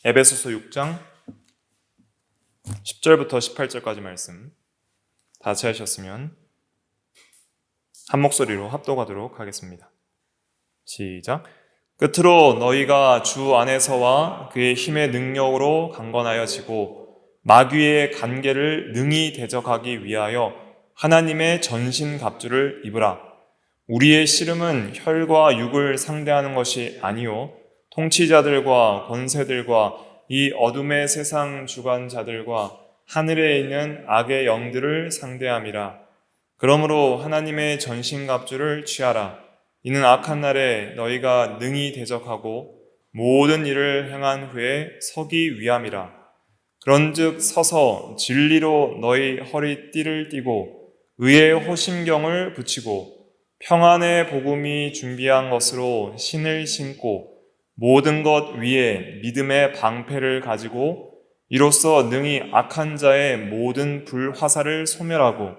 에베소서 6장 10절부터 18절까지 말씀 다 찾으셨으면 한 목소리로 합독하도록 하겠습니다. 시작. 끝으로 너희가 주 안에서와 그의 힘의 능력으로 강건하여지고 마귀의 간계를 능히 대적하기 위하여 하나님의 전신갑주를 입으라. 우리의 씨름은 혈과 육을 상대하는 것이 아니요 통치자들과 권세들과 이 어둠의 세상 주관자들과 하늘에 있는 악의 영들을 상대함이라. 그러므로 하나님의 전신갑주를 취하라. 이는 악한 날에 너희가 능히 대적하고 모든 일을 행한 후에 서기 위함이라. 그런즉 서서 진리로 너희 허리띠를 띠고 의의 호심경을 붙이고 평안의 복음이 준비한 것으로 신을 신고 모든 것 위에 믿음의 방패를 가지고 이로써 능히 악한 자의 모든 불화살을 소멸하고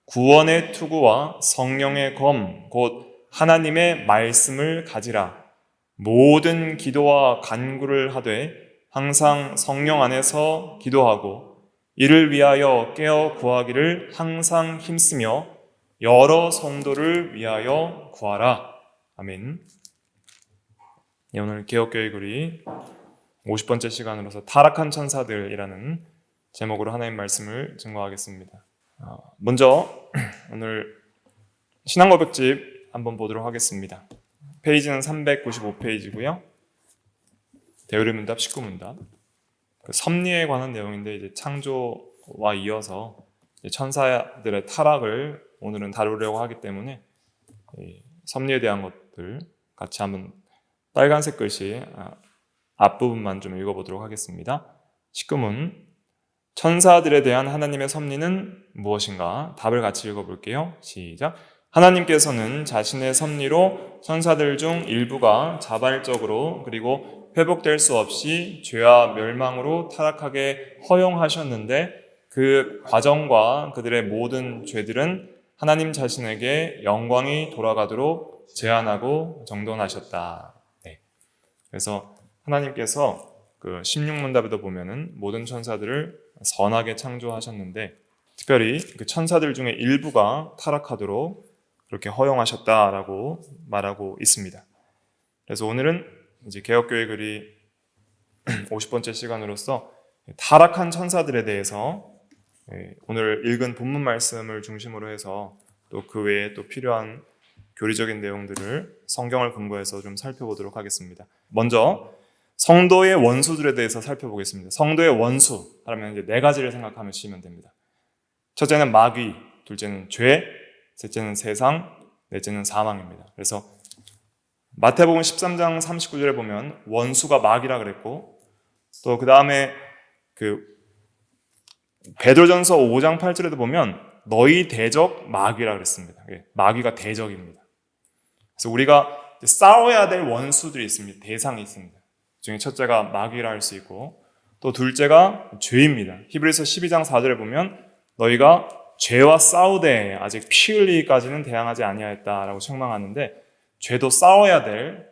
구원의 투구와 성령의 검 곧 하나님의 말씀을 가지라. 모든 기도와 간구를 하되 항상 성령 안에서 기도하고 이를 위하여 깨어 구하기를 항상 힘쓰며 여러 성도를 위하여 구하라. 아멘. 네, 오늘 개혁교회 글이 50번째 시간으로서 타락한 천사들이라는 제목으로 하나님 말씀을 증거하겠습니다. 먼저 오늘 신앙고백집 한번 보도록 하겠습니다. 페이지는 395페이지고요. 대의문답 19문답. 섭리에 관한 내용인데 이제 창조와 이어서 천사들의 타락을 오늘은 다루려고 하기 때문에 섭리에 대한 것들 같이 한번 빨간색 글씨 앞부분만 좀 읽어보도록 하겠습니다. 19문 천사들에 대한 하나님의 섭리는 무엇인가? 답을 같이 읽어볼게요. 시작. 하나님께서는 자신의 섭리로 천사들 중 일부가 자발적으로 그리고 회복될 수 없이 죄와 멸망으로 타락하게 허용하셨는데 그 과정과 그들의 모든 죄들은 하나님 자신에게 영광이 돌아가도록 제한하고 정돈하셨다. 네. 그래서 하나님께서 그 16문답에도 보면은 모든 천사들을 선하게 창조하셨는데 특별히 그 천사들 중에 일부가 타락하도록 그렇게 허용하셨다라고 말하고 있습니다. 그래서 오늘은 이제 개혁교회 글이 50번째 시간으로서 타락한 천사들에 대해서 오늘 읽은 본문 말씀을 중심으로 해서 또 그 외에 또 필요한 교리적인 내용들을 성경을 근거해서 좀 살펴보도록 하겠습니다. 먼저 성도의 원수들에 대해서 살펴보겠습니다. 성도의 원수 하면 이제 네 가지를 생각하시면 됩니다. 첫째는 마귀, 둘째는 죄, 셋째는 세상, 넷째는 사망입니다. 그래서 마태복음 13장 39절에 보면 원수가 마귀라 그랬고 또 그 다음에 그 베드로전서 5장 8절에도 보면 너희 대적 마귀라 그랬습니다. 마귀가 대적입니다. 그래서 우리가 싸워야 될 원수들이 있습니다. 대상이 있습니다. 그 중에 첫째가 마귀라 할 수 있고 또 둘째가 죄입니다. 히브리서 12장 4절에 보면 너희가 죄와 싸우되 아직 피 흘리기까지는 대항하지 아니하였다라고 책망하는데 죄도 싸워야 될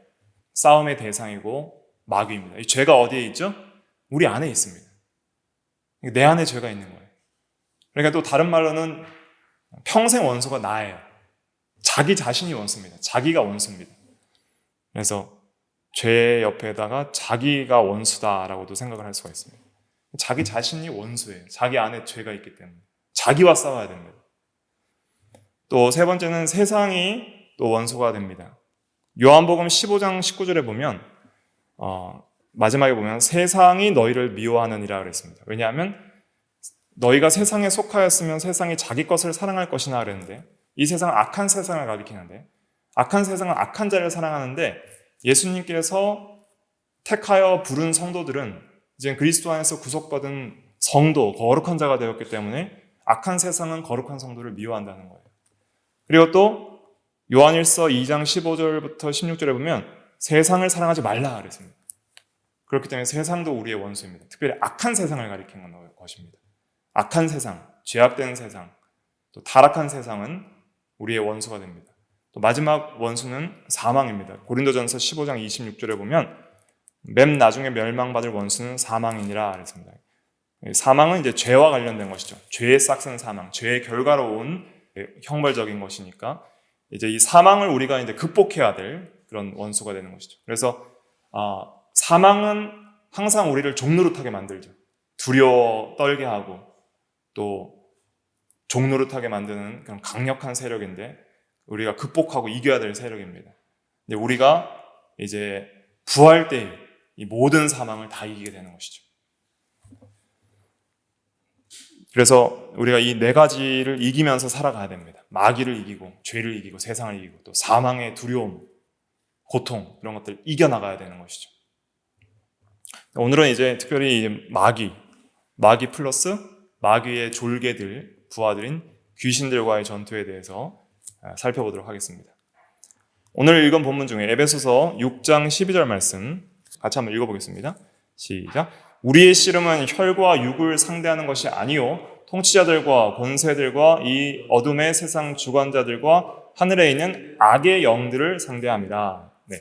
싸움의 대상이고 마귀입니다. 이 죄가 어디에 있죠? 우리 안에 있습니다. 내 안에 죄가 있는 거예요. 그러니까 또 다른 말로는 평생 원수가 나예요. 자기 자신이 원수입니다. 자기가 원수입니다. 그래서 죄 옆에다가 자기가 원수다라고도 생각을 할 수가 있습니다. 자기 자신이 원수예요. 자기 안에 죄가 있기 때문에. 자기와 싸워야 됩니다. 또 세 번째는 세상이 또 원수가 됩니다. 요한복음 15장 19절에 보면 마지막에 보면 세상이 너희를 미워하느니라 그랬습니다. 왜냐하면 너희가 세상에 속하였으면 세상이 자기 것을 사랑할 것이나 그랬는데 이 세상은 악한 세상을 가리키는데 악한 세상은 악한 자를 사랑하는데 예수님께서 택하여 부른 성도들은 이제 그리스도 안에서 구속받은 성도, 거룩한 자가 되었기 때문에 악한 세상은 거룩한 성도를 미워한다는 거예요. 그리고 또 요한일서 2장 15절부터 16절에 보면 세상을 사랑하지 말라 그랬습니다. 그렇기 때문에 세상도 우리의 원수입니다. 특별히 악한 세상을 가리키는 것입니다. 악한 세상, 죄악된 세상, 또 타락한 세상은 우리의 원수가 됩니다. 또 마지막 원수는 사망입니다. 고린도전서 15장 26절에 보면 맨 나중에 멸망받을 원수는 사망이니라 그랬습니다. 사망은 이제 죄와 관련된 것이죠. 죄의 싹슨 사망, 죄의 결과로 온 형벌적인 것이니까 이제 이 사망을 우리가 이제 극복해야 될 그런 원수가 되는 것이죠. 그래서 사망은 항상 우리를 종노릇하게 만들죠. 두려워 떨게 하고 또 종노릇하게 만드는 그런 강력한 세력인데 우리가 극복하고 이겨야 될 세력입니다. 근데 우리가 이제 부활 때 이 모든 사망을 다 이기게 되는 것이죠. 그래서 우리가 이 네 가지를 이기면서 살아가야 됩니다. 마귀를 이기고 죄를 이기고 세상을 이기고 또 사망의 두려움, 고통 이런 것들 이겨나가야 되는 것이죠. 오늘은 이제 특별히 마귀 플러스 마귀의 졸개들, 부하들인 귀신들과의 전투에 대해서 살펴보도록 하겠습니다. 오늘 읽은 본문 중에 에베소서 6장 12절 말씀 같이 한번 읽어보겠습니다. 시작. 우리의 씨름은 혈과 육을 상대하는 것이 아니요 통치자들과 권세들과 이 어둠의 세상 주관자들과 하늘에 있는 악의 영들을 상대합니다. 네.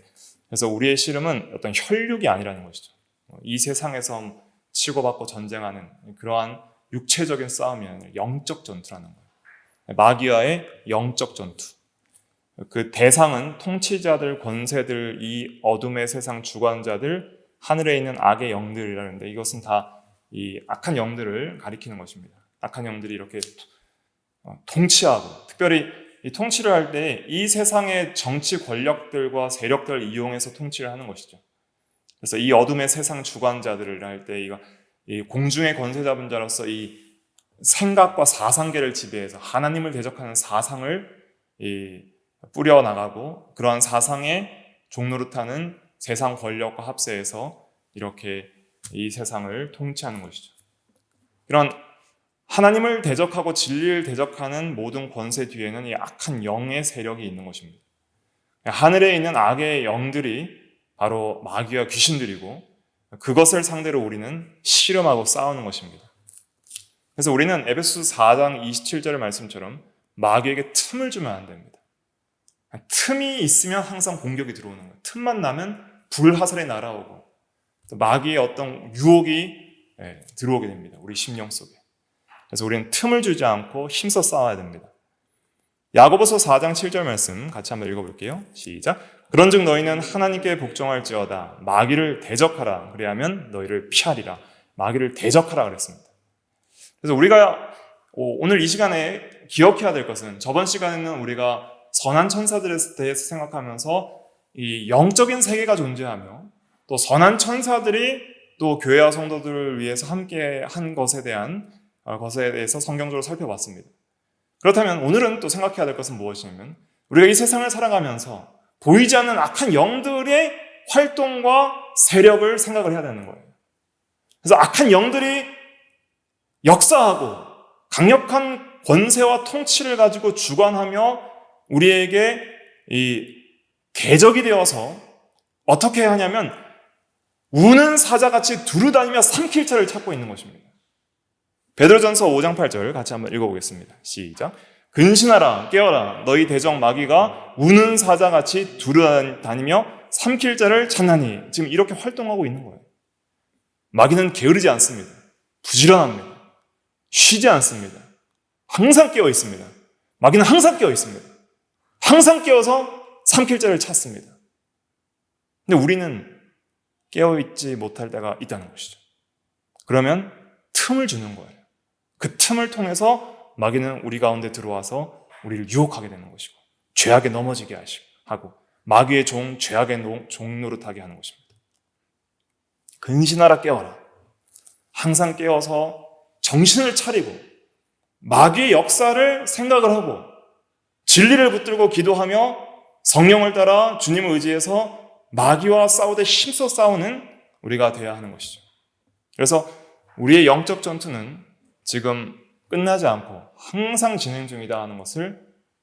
그래서 우리의 씨름은 어떤 혈육이 아니라는 것이죠. 이 세상에서 치고받고 전쟁하는 그러한 육체적인 싸움이 아니라 영적 전투라는 거예요. 마귀와의 영적 전투. 그 대상은 통치자들, 권세들, 이 어둠의 세상 주관자들, 하늘에 있는 악의 영들이라는데 이것은 다 이 악한 영들을 가리키는 것입니다. 악한 영들이 이렇게 통치하고 특별히 이 통치를 할 때 이 세상의 정치 권력들과 세력들을 이용해서 통치를 하는 것이죠. 그래서 이 어둠의 세상 주관자들을 할 때 이 공중의 권세 잡은 자로서 이 생각과 사상계를 지배해서 하나님을 대적하는 사상을 뿌려나가고 그러한 사상에 종노릇하는 세상 권력과 합세해서 이렇게 이 세상을 통치하는 것이죠. 이런 하나님을 대적하고 진리를 대적하는 모든 권세 뒤에는 이 악한 영의 세력이 있는 것입니다. 하늘에 있는 악의 영들이 바로 마귀와 귀신들이고 그것을 상대로 우리는 씨름하고 싸우는 것입니다. 그래서 우리는 에베소서 4장 27절의 말씀처럼 마귀에게 틈을 주면 안 됩니다. 틈이 있으면 항상 공격이 들어오는 거예요. 틈만 나면 불화살이 날아오고 또 마귀의 어떤 유혹이 들어오게 됩니다. 우리 심령 속에. 그래서 우리는 틈을 주지 않고 힘써 싸워야 됩니다. 야고보서 4장 7절 말씀 같이 한번 읽어볼게요. 시작. 그런즉 너희는 하나님께 복종할지어다. 마귀를 대적하라. 그리하면 너희를 피하리라. 마귀를 대적하라 그랬습니다. 그래서 우리가 오늘 이 시간에 기억해야 될 것은 저번 시간에는 우리가 선한 천사들에 대해서 생각하면서 이 영적인 세계가 존재하며 또 선한 천사들이 또 교회와 성도들을 위해서 함께 한 것에 대해서 성경적으로 살펴봤습니다. 그렇다면 오늘은 또 생각해야 될 것은 무엇이냐면 우리가 이 세상을 살아가면서 보이지 않는 악한 영들의 활동과 세력을 생각을 해야 되는 거예요. 그래서 악한 영들이 역사하고 강력한 권세와 통치를 가지고 주관하며 우리에게 이 대적이 되어서 어떻게 하냐면 우는 사자같이 두루다니며 삼킬 자를 찾고 있는 것입니다. 베드로전서 5장 8절 같이 한번 읽어보겠습니다. 시작. 근신하라 깨어라 너희 대적 마귀가 우는 사자같이 두루다니며 삼킬 자를 찾나니 지금 이렇게 활동하고 있는 거예요. 마귀는 게으르지 않습니다. 부지런합니다. 쉬지 않습니다. 항상 깨어 있습니다. 마귀는 항상 깨어 있습니다. 항상 깨어서 삼킬 자를 찾습니다. 근데 우리는 깨어있지 못할 때가 있다는 것이죠. 그러면 틈을 주는 거예요. 그 틈을 통해서 마귀는 우리 가운데 들어와서 우리를 유혹하게 되는 것이고 죄악에 넘어지게 하고 마귀의 종, 죄악의 종 노릇하게 하는 것입니다. 근신하라 깨어라. 항상 깨어서 정신을 차리고 마귀의 역사를 생각을 하고 진리를 붙들고 기도하며 성령을 따라 주님을 의지해서 마귀와 싸우되 힘써 싸우는 우리가 되어야 하는 것이죠. 그래서 우리의 영적 전투는 지금 끝나지 않고 항상 진행 중이다 하는 것을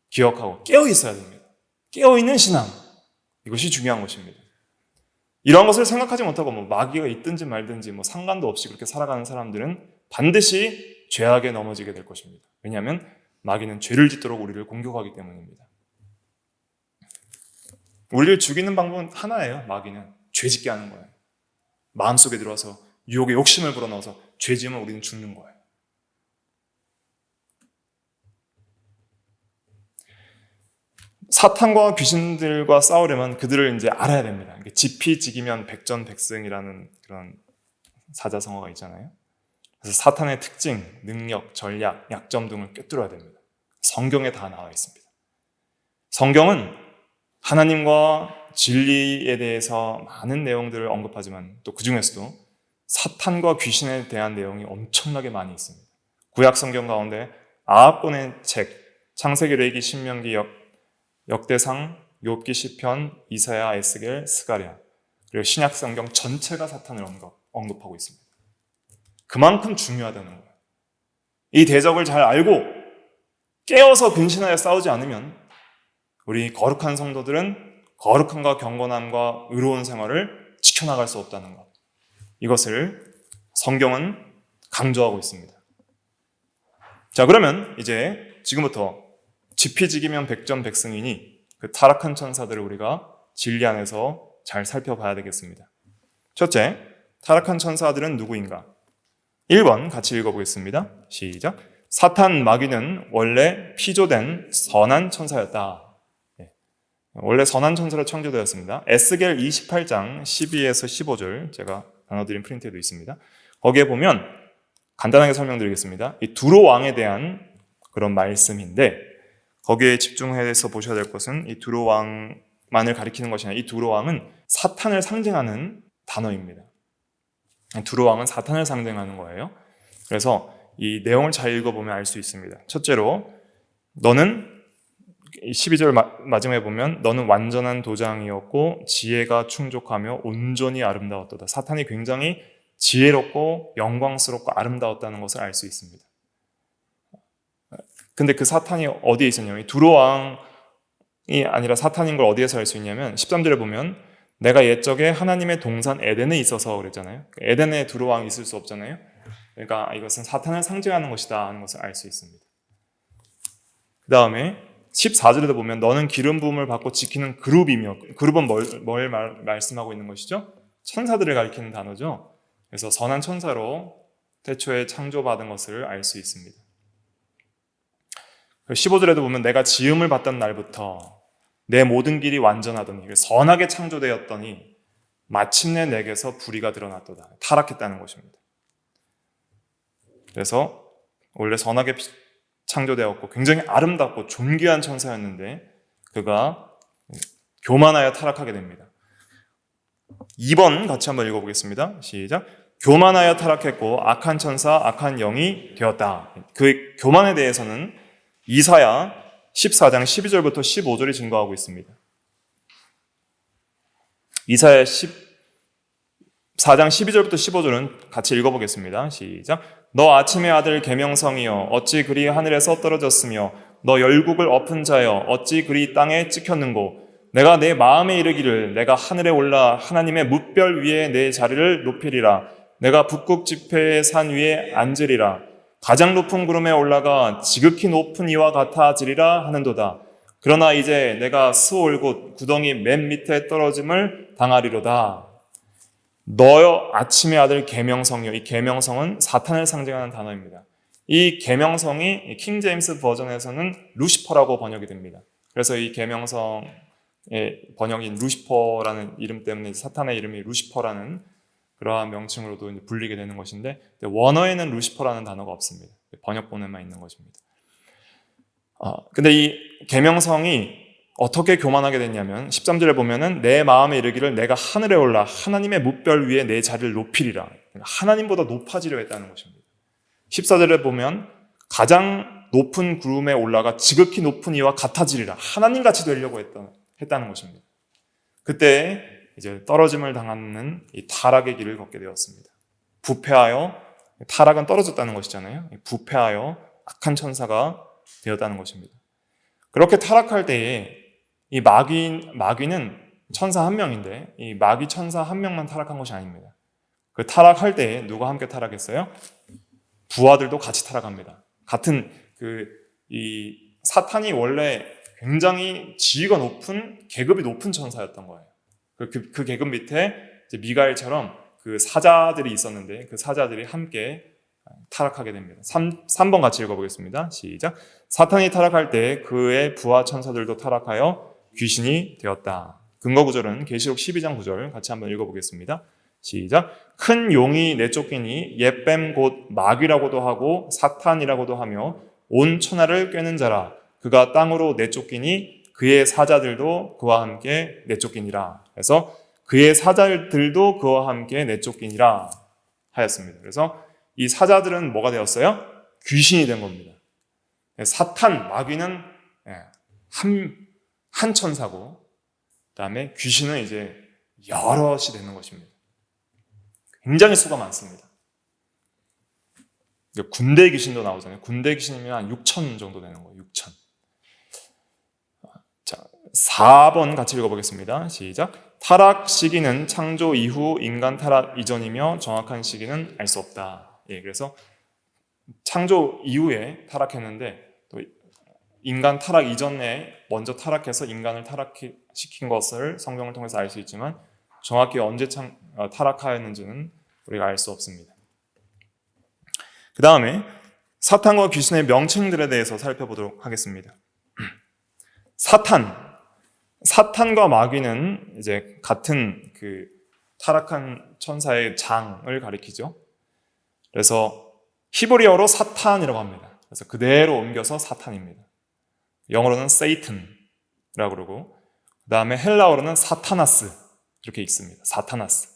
기억하고 깨어 있어야 됩니다. 깨어 있는 신앙, 이것이 중요한 것입니다. 이런 것을 생각하지 못하고 마귀가 있든지 말든지 상관도 없이 그렇게 살아가는 사람들은 반드시 죄악에 넘어지게 될 것입니다. 왜냐하면 마귀는 죄를 짓도록 우리를 공격하기 때문입니다. 우리를 죽이는 방법은 하나예요. 마귀는 죄 짓게 하는 거예요. 마음속에 들어와서 유혹의 욕심을 불어넣어서 죄 지으면 우리는 죽는 거예요. 사탄과 귀신들과 싸우려면 그들을 이제 알아야 됩니다. 지피지기면 백전백승이라는 그런 사자성어가 있잖아요. 그래서 사탄의 특징, 능력, 전략, 약점 등을 꿰뚫어야 됩니다. 성경에 다 나와 있습니다. 성경은 하나님과 진리에 대해서 많은 내용들을 언급하지만 또 그 중에서도 사탄과 귀신에 대한 내용이 엄청나게 많이 있습니다. 구약 성경 가운데 9권의 책, 창세기, 레위기, 신명기, 역대상, 욥기, 시편, 이사야, 에스겔, 스가랴, 그리고 신약 성경 전체가 사탄을 언급하고 있습니다. 그만큼 중요하다는 거예요. 이 대적을 잘 알고 깨어서 근신하여 싸우지 않으면 우리 거룩한 성도들은 거룩함과 경건함과 의로운 생활을 지켜나갈 수 없다는 것. 이것을 성경은 강조하고 있습니다. 자, 그러면 이제 지금부터 지피지기면 백전백승이니 그 타락한 천사들을 우리가 진리 안에서 잘 살펴봐야 되겠습니다. 첫째, 타락한 천사들은 누구인가? 1번 같이 읽어보겠습니다. 시작. 사탄 마귀는 원래 피조된 선한 천사였다. 원래 선한 천사로 창조되었습니다. 에스겔 28장 12에서 15절 제가 나눠드린 프린트에도 있습니다. 거기에 보면 간단하게 설명드리겠습니다. 이 두로 왕에 대한 그런 말씀인데 거기에 집중해서 보셔야 될 것은 이 두로 왕만을 가리키는 것이 아니라 이 두로 왕은 사탄을 상징하는 단어입니다. 두로 왕은 사탄을 상징하는 거예요. 그래서 이 내용을 잘 읽어보면 알 수 있습니다. 첫째로 너는 12절 마지막에 보면 너는 완전한 도장이었고 지혜가 충족하며 온전히 아름다웠도다. 사탄이 굉장히 지혜롭고 영광스럽고 아름다웠다는 것을 알 수 있습니다. 근데 그 사탄이 어디에 있었냐면 두로 왕이 아니라 사탄인 걸 어디에서 알 수 있냐면 13절에 보면 내가 옛적에 하나님의 동산 에덴에 있어서 그랬잖아요. 에덴에 두로 왕이 있을 수 없잖아요. 그러니까 이것은 사탄을 상징하는 것이다 하는 것을 알 수 있습니다. 그 다음에 14절에도 보면 너는 기름 부음을 받고 지키는 그룹이며, 그룹은 뭘 말씀하고 있는 것이죠? 천사들을 가리키는 단어죠. 그래서 선한 천사로 태초에 창조받은 것을 알 수 있습니다. 15절에도 보면 내가 지음을 받던 날부터 내 모든 길이 완전하더니 선하게 창조되었더니 마침내 내게서 불의가 드러났도다. 타락했다는 것입니다. 그래서 원래 선하게 창조되었고 굉장히 아름답고 존귀한 천사였는데 그가 교만하여 타락하게 됩니다. 2번 같이 한번 읽어보겠습니다. 시작. 교만하여 타락했고 악한 천사, 악한 영이 되었다. 그 교만에 대해서는 이사야 14장 12절부터 15절이 증거하고 있습니다. 이사야 14장 12절부터 15절은 같이 읽어보겠습니다. 시작. 너 아침의 아들 계명성이여 어찌 그리 하늘에서 떨어졌으며 너 열국을 엎은 자여 어찌 그리 땅에 찍혔는고 내가 내 마음에 이르기를 내가 하늘에 올라 하나님의 뭇별 위에 내 자리를 높이리라 내가 북극 지폐의 산 위에 앉으리라 가장 높은 구름에 올라가 지극히 높은 이와 같아지리라 하는도다. 그러나 이제 내가 스올 곳 구덩이 맨 밑에 떨어짐을 당하리로다. 너여 아침의 아들 계명성이요. 이 계명성은 사탄을 상징하는 단어입니다. 이 계명성이 킹 제임스 버전에서는 루시퍼라고 번역이 됩니다. 그래서 이 계명성의 번역인 루시퍼라는 이름 때문에 사탄의 이름이 루시퍼라는 그러한 명칭으로도 불리게 되는 것인데 원어에는 루시퍼라는 단어가 없습니다. 번역본에만 있는 것입니다. 근데 이 계명성이 어떻게 교만하게 됐냐면 13절에 보면은 내 마음에 이르기를 내가 하늘에 올라 하나님의 뭇별 위에 내 자리를 높이리라. 하나님보다 높아지려 했다는 것입니다. 14절에 보면 가장 높은 구름에 올라가 지극히 높은 이와 같아지리라. 하나님같이 되려고 했다는 것입니다. 그때 이제 떨어짐을 당하는 이 타락의 길을 걷게 되었습니다. 부패하여 타락은 떨어졌다는 것이잖아요. 부패하여 악한 천사가 되었다는 것입니다. 그렇게 타락할 때에 이 마귀는 천사 한 명인데 이 마귀 천사 한 명만 타락한 것이 아닙니다. 그 타락할 때에 누가 함께 타락했어요? 부하들도 같이 타락합니다. 같은 이 사탄이 원래 굉장히 지위가 높은 계급이 높은 천사였던 거예요. 그 계급 밑에 이제 미가엘처럼 그 사자들이 있었는데 그 사자들이 함께 타락하게 됩니다. 3번 같이 읽어보겠습니다. 시작. 사탄이 타락할 때 그의 부하 천사들도 타락하여 귀신이 되었다. 근거 구절은 계시록 12장 9절 같이 한번 읽어보겠습니다. 시작. 큰 용이 내쫓기니 옛뱀 곧 마귀라고도 하고 사탄이라고도 하며 온 천하를 꿰는 자라. 그가 땅으로 내쫓기니 그의 사자들도 그와 함께 내쫓기니라. 그래서 그의 사자들도 그와 함께 내쫓기니라 하였습니다. 그래서 이 사자들은 뭐가 되었어요? 귀신이 된 겁니다. 사탄, 마귀는 한 천사고, 그 다음에 귀신은 이제 여럿이 되는 것입니다. 굉장히 수가 많습니다. 군대 귀신도 나오잖아요. 군대 귀신이면 한 6천 정도 되는 거예요. 6천. 자, 4번 같이 읽어보겠습니다. 시작. 타락 시기는 창조 이후 인간 타락 이전이며 정확한 시기는 알 수 없다. 예, 그래서 창조 이후에 타락했는데 또 인간 타락 이전에 먼저 타락해서 인간을 타락시킨 것을 성경을 통해서 알 수 있지만 정확히 언제 타락하였는지는 우리가 알 수 없습니다. 그 다음에 사탄과 귀신의 명칭들에 대해서 살펴보도록 하겠습니다. 사탄과 마귀는 이제 같은 그 타락한 천사의 장을 가리키죠. 그래서 히브리어로 사탄이라고 합니다. 그래서 그대로 옮겨서 사탄입니다. 영어로는 Satan이라고 그러고, 그 다음에 헬라어로는 사타나스 이렇게 읽습니다. 사타나스.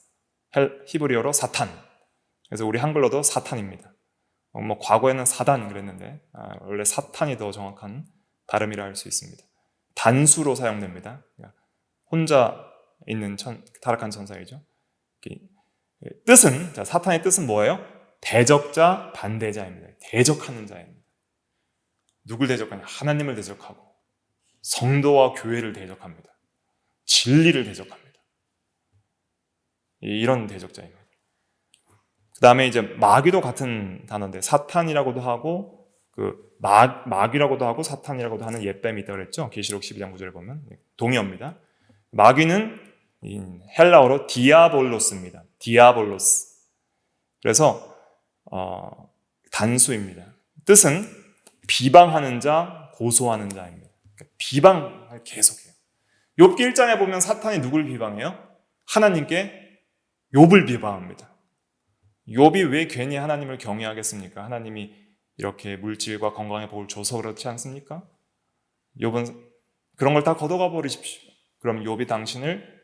히브리어로 사탄. 그래서 우리 한글로도 사탄입니다. 과거에는 사단 그랬는데 원래 사탄이 더 정확한 발음이라 할 수 있습니다. 단수로 사용됩니다. 혼자 있는 타락한 천사이죠. 뜻은, 사탄의 뜻은 뭐예요? 대적자, 반대자입니다. 대적하는 자입니다. 누굴 대적하냐? 하나님을 대적하고 성도와 교회를 대적합니다. 진리를 대적합니다. 이런 대적자입니다. 그 다음에 이제 마귀도 같은 단어인데 사탄이라고도 하고 마귀라고도 하고 사탄이라고도 하는 옛뱀이 있다고 그랬죠. 계시록 12장 9절에 보면 동의어입니다. 마귀는 헬라어로 디아볼로스입니다. 디아볼로스. 그래서 단수입니다. 뜻은 비방하는 자, 고소하는 자입니다. 그러니까 비방을 계속해요. 욥기 1장에 보면 사탄이 누굴 비방해요? 하나님께 욥을 비방합니다. 욥이 왜 괜히 하나님을 경외하겠습니까? 하나님이 이렇게 물질과 건강의 복을 줘서 그렇지 않습니까? 욥은 그런 걸 다 걷어가 버리십시오. 그럼 욥이 당신을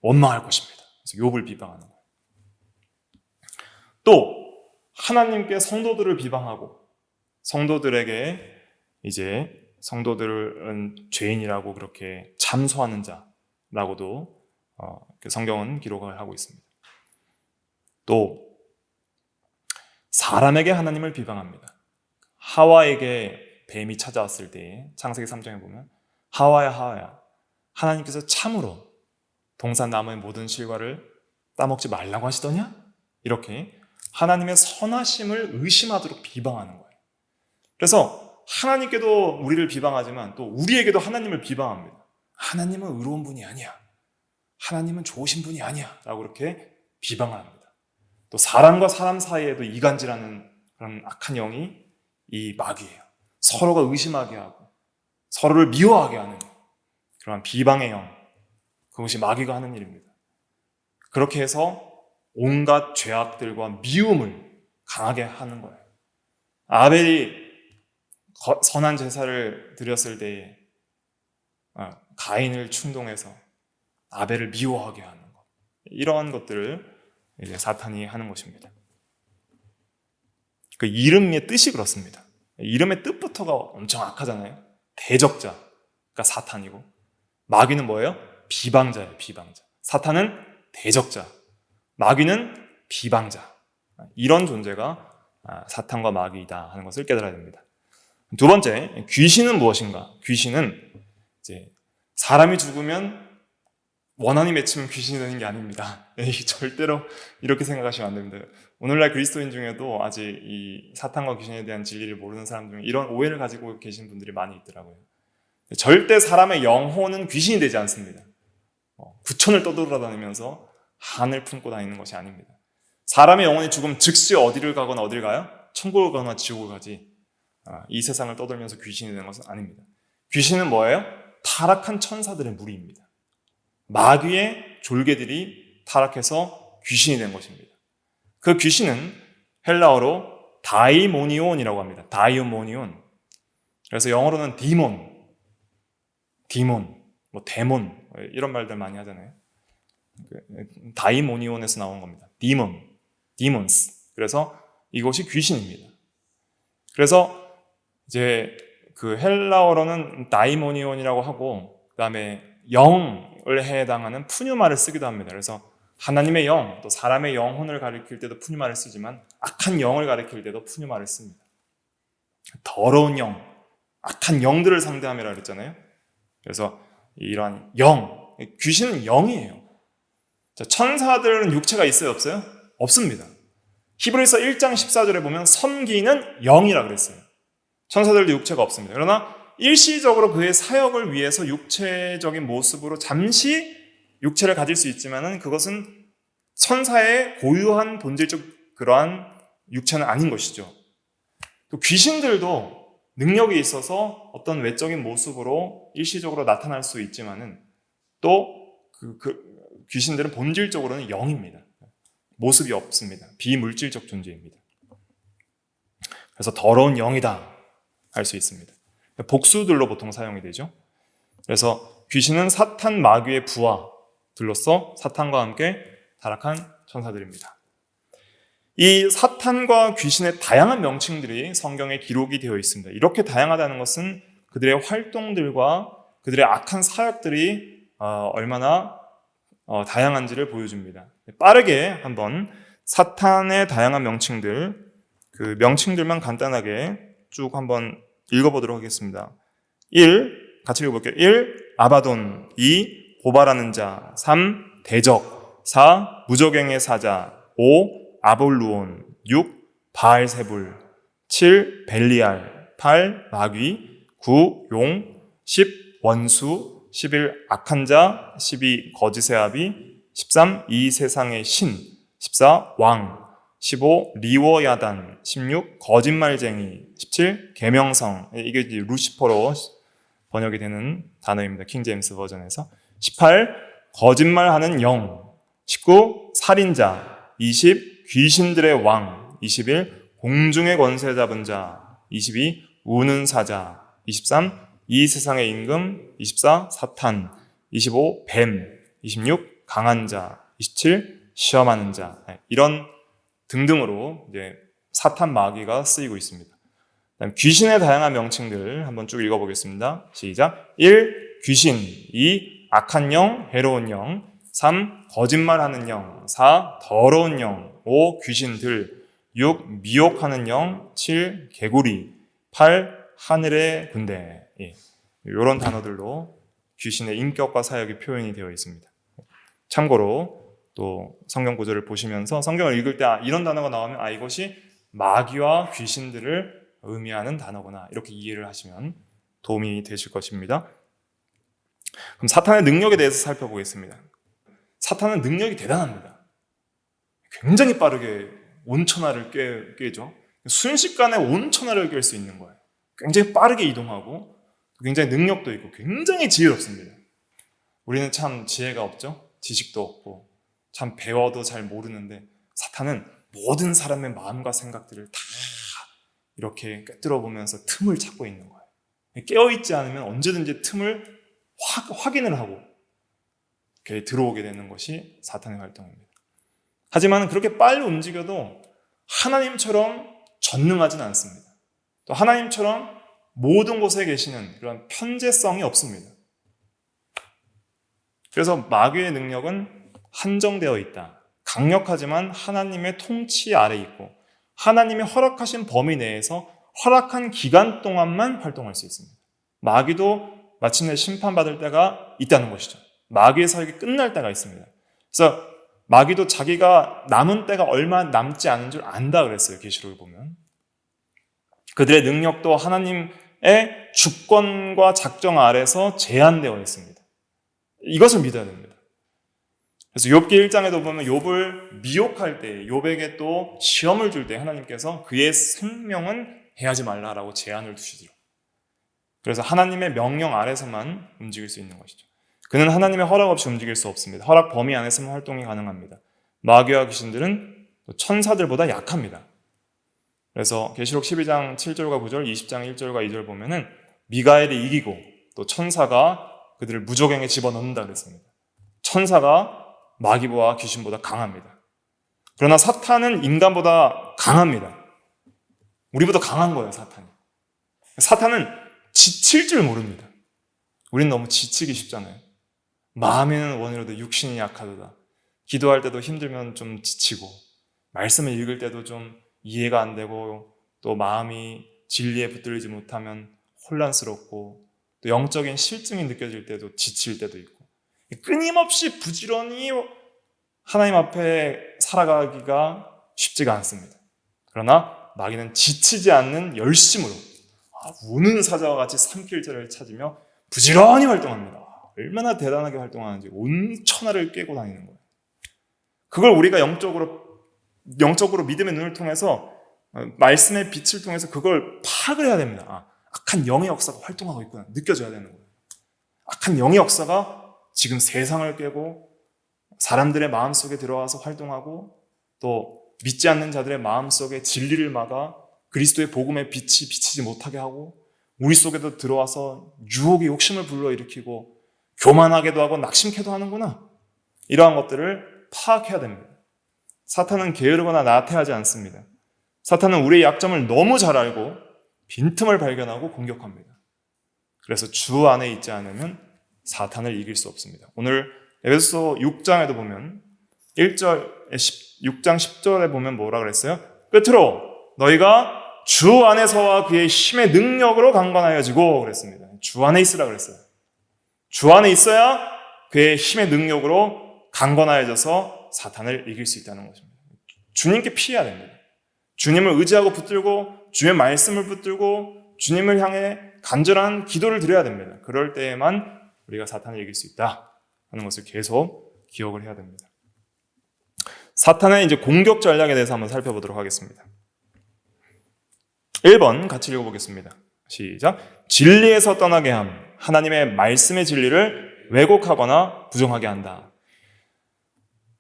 원망할 것입니다. 그래서 욥을 비방하는 거예요. 또 하나님께 성도들을 비방하고 성도들에게 이제 성도들은 죄인이라고 그렇게 참소하는 자라고도 성경은 기록을 하고 있습니다. 또 사람에게 하나님을 비방합니다. 하와에게 뱀이 찾아왔을 때 창세기 3장에 보면 하와야 하나님께서 참으로 동산나무의 모든 실과를 따먹지 말라고 하시더냐? 이렇게 하나님의 선하심을 의심하도록 비방하는 거예요. 그래서 하나님께도 우리를 비방하지만 또 우리에게도 하나님을 비방합니다. 하나님은 의로운 분이 아니야. 하나님은 좋으신 분이 아니야. 라고 그렇게 비방을 합니다. 또 사람과 사람 사이에도 이간질하는 그런 악한 영이 이 마귀예요. 서로가 의심하게 하고 서로를 미워하게 하는 그러한 비방의 영, 그것이 마귀가 하는 일입니다. 그렇게 해서 온갖 죄악들과 미움을 강하게 하는 거예요. 아벨이 선한 제사를 드렸을 때에 가인을 충동해서 아벨을 미워하게 하는 것, 이러한 것들을 이제 사탄이 하는 것입니다. 그 이름의 뜻이 그렇습니다. 이름의 뜻부터가 엄청 악하잖아요. 대적자가 사탄이고 마귀는 뭐예요? 비방자예요. 비방자. 사탄은 대적자, 마귀는 비방자. 이런 존재가 사탄과 마귀이다 하는 것을 깨달아야 됩니다. 두 번째, 귀신은 무엇인가? 귀신은 이제 사람이 죽으면 원한이 맺히면 귀신이 되는 게 아닙니다. 절대로 이렇게 생각하시면 안 됩니다. 오늘날 그리스도인 중에도 아직 이 사탄과 귀신에 대한 진리를 모르는 사람 중에 이런 오해를 가지고 계신 분들이 많이 있더라고요. 절대 사람의 영혼은 귀신이 되지 않습니다. 구천을 떠돌아다니면서 한을 품고 다니는 것이 아닙니다. 사람의 영혼이 죽으면 즉시 어디를 가거나 어디를 가요? 천국을 가거나 지옥을 가지. 이 세상을 떠돌면서 귀신이 되는 것은 아닙니다. 귀신은 뭐예요? 타락한 천사들의 무리입니다. 마귀의 졸개들이 타락해서 귀신이 된 것입니다. 그 귀신은 헬라어로 다이모니온이라고 합니다. 다이모니온. 그래서 영어로는 디몬, 뭐 데몬 이런 말들 많이 하잖아요. 다이모니온에서 나온 겁니다. 디몬스. 그래서 이것이 귀신입니다. 그래서 이제 그 헬라어로는 다이모니온이라고 하고 그다음에 영을 해당하는 푸뉴마를 쓰기도 합니다. 그래서 하나님의 영, 또 사람의 영혼을 가리킬 때도 푸뉴마를 쓰지만 악한 영을 가리킬 때도 푸뉴마를 씁니다. 더러운 영, 악한 영들을 상대함이라 그랬잖아요. 그래서 이러한 영, 귀신은 영이에요. 천사들은 육체가 있어요, 없어요? 없습니다. 히브리서 1장 14절에 보면 섬기는 영이라 그랬어요. 천사들도 육체가 없습니다. 그러나 일시적으로 그의 사역을 위해서 육체적인 모습으로 잠시 육체를 가질 수 있지만은 그것은 천사의 고유한 본질적 그러한 육체는 아닌 것이죠. 또 귀신들도 능력이 있어서 어떤 외적인 모습으로 일시적으로 나타날 수 있지만은 또 귀신들은 본질적으로는 영입니다. 모습이 없습니다. 비물질적 존재입니다. 그래서 더러운 영이다 할 수 있습니다. 복수들로 보통 사용이 되죠. 그래서 귀신은 사탄 마귀의 부하들로서 사탄과 함께 타락한 천사들입니다. 이 사탄과 귀신의 다양한 명칭들이 성경에 기록이 되어 있습니다. 이렇게 다양하다는 것은 그들의 활동들과 그들의 악한 사역들이 얼마나 다양한지를 보여줍니다. 빠르게 한번 사탄의 다양한 명칭들, 그 명칭들만 간단하게 쭉 한번 읽어보도록 하겠습니다. 1, 같이 읽어볼게요. 1. 아바돈. 2. 고발하는 자. 3. 대적. 4. 무저갱의 사자. 5. 아볼루온. 6. 바알세불. 7. 벨리알. 8. 마귀. 9. 용. 10. 원수. 11. 악한 자. 12. 거짓의 아비. 13. 이 세상의 신. 14. 왕. 15. 리워야단. 16. 거짓말쟁이. 17. 계명성. 이게 이제 루시퍼로 번역이 되는 단어입니다. 킹제임스 버전에서. 18. 거짓말하는 영. 19. 살인자. 20. 귀신들의 왕. 21. 공중의 권세 잡은 자. 22. 우는 사자. 23. 이 세상의 임금. 24. 사탄. 25. 뱀. 26. 강한 자. 27. 시험하는 자. 이런 등등으로 이제 사탄 마귀가 쓰이고 있습니다. 그다음 귀신의 다양한 명칭들 한번 쭉 읽어보겠습니다. 시작. 1. 귀신. 2. 악한 영, 해로운 영. 3. 거짓말하는 영. 4. 더러운 영. 5. 귀신들. 6. 미혹하는 영. 7. 개구리. 8. 하늘의 군대. 이런 단어들로 귀신의 인격과 사역이 표현이 되어 있습니다. 참고로 또 성경 구절을 보시면서 성경을 읽을 때 이런 단어가 나오면 이것이 마귀와 귀신들을 의미하는 단어구나 이렇게 이해를 하시면 도움이 되실 것입니다. 그럼 사탄의 능력에 대해서 살펴보겠습니다. 사탄은 능력이 대단합니다. 굉장히 빠르게 온천하를 깨죠. 순식간에 온천하를 깰 수 있는 거예요. 굉장히 빠르게 이동하고 굉장히 능력도 있고 굉장히 지혜롭습니다. 우리는 참 지혜가 없죠. 지식도 없고 참 배워도 잘 모르는데 사탄은 모든 사람의 마음과 생각들을 다 이렇게 꿰뚫어 보면서 틈을 찾고 있는 거예요. 깨어있지 않으면 언제든지 틈을 확인을 하고 이렇게 들어오게 되는 것이 사탄의 활동입니다. 하지만 그렇게 빨리 움직여도 하나님처럼 전능하진 않습니다. 또 하나님처럼 모든 곳에 계시는 그런 편재성이 없습니다. 그래서 마귀의 능력은 한정되어 있다. 강력하지만 하나님의 통치 아래 있고 하나님의 허락하신 범위 내에서 허락한 기간 동안만 활동할 수 있습니다. 마귀도 마침내 심판받을 때가 있다는 것이죠. 마귀의 사역이 끝날 때가 있습니다. 그래서 마귀도 자기가 남은 때가 얼마 남지 않은 줄 안다 그랬어요. 계시록을 보면. 그들의 능력도 하나님의 주권과 작정 아래서 제한되어 있습니다. 이것을 믿어야 됩니다. 그래서 욥기 1장에도 보면 욥을 미혹할 때, 욥에게 또 시험을 줄 때 하나님께서 그의 생명은 해하지 말라라고 제한을 두시더라고요. 그래서 하나님의 명령 아래서만 움직일 수 있는 것이죠. 그는 하나님의 허락 없이 움직일 수 없습니다. 허락 범위 안에서만 활동이 가능합니다. 마귀와 귀신들은 천사들보다 약합니다. 그래서 계시록 12장 7절과 9절, 20장 1절과 2절 보면은 미가엘이 이기고 또 천사가 그들을 무저갱에 집어넣는다 그랬습니다. 천사가 마귀와 귀신보다 강합니다. 그러나 사탄은 인간보다 강합니다. 우리보다 강한 거예요, 사탄이. 사탄은 지칠 줄 모릅니다. 우린 너무 지치기 쉽잖아요. 마음에는 원이라도 육신이 약하도다. 기도할 때도 힘들면 좀 지치고, 말씀을 읽을 때도 좀 이해가 안 되고, 또 마음이 진리에 붙들리지 못하면 혼란스럽고, 또 영적인 실증이 느껴질 때도 지칠 때도 있고, 끊임없이 부지런히 하나님 앞에 살아가기가 쉽지가 않습니다. 그러나 마귀는 지치지 않는 열심으로 우는 사자와 같이 삼킬자를 찾으며 부지런히 활동합니다. 얼마나 대단하게 활동하는지 온 천하를 깨고 다니는 거예요. 그걸 우리가 영적으로 믿음의 눈을 통해서 말씀의 빛을 통해서 그걸 파악을 해야 됩니다. 악한 영의 역사가 활동하고 있구나 느껴져야 되는 거예요. 악한 영의 역사가 지금 세상을 깨고 사람들의 마음속에 들어와서 활동하고 또 믿지 않는 자들의 마음속에 진리를 막아 그리스도의 복음의 빛이 비치지 못하게 하고 우리 속에도 들어와서 유혹의 욕심을 불러일으키고 교만하게도 하고 낙심케도 하는구나. 이러한 것들을 파악해야 됩니다. 사탄은 게으르거나 나태하지 않습니다. 사탄은 우리의 약점을 너무 잘 알고 빈틈을 발견하고 공격합니다. 그래서 주 안에 있지 않으면 사탄을 이길 수 없습니다. 오늘 에베소서 6장에도 보면 6장 10절에 보면 뭐라 그랬어요? 끝으로 너희가 주 안에서와 그의 힘의 능력으로 강건하여지고 그랬습니다. 주 안에 있으라 그랬어요. 주 안에 있어야 그의 힘의 능력으로 강건하여져서 사탄을 이길 수 있다는 것입니다. 주님께 피해야 됩니다. 주님을 의지하고 붙들고 주의 말씀을 붙들고 주님을 향해 간절한 기도를 드려야 됩니다. 그럴 때에만 우리가 사탄을 이길 수 있다 하는 것을 계속 기억을 해야 됩니다. 사탄의 이제 공격 전략에 대해서 한번 살펴보도록 하겠습니다. 1번 같이 읽어보겠습니다. 시작. 진리에서 떠나게 함. 하나님의 말씀의 진리를 왜곡하거나 부정하게 한다.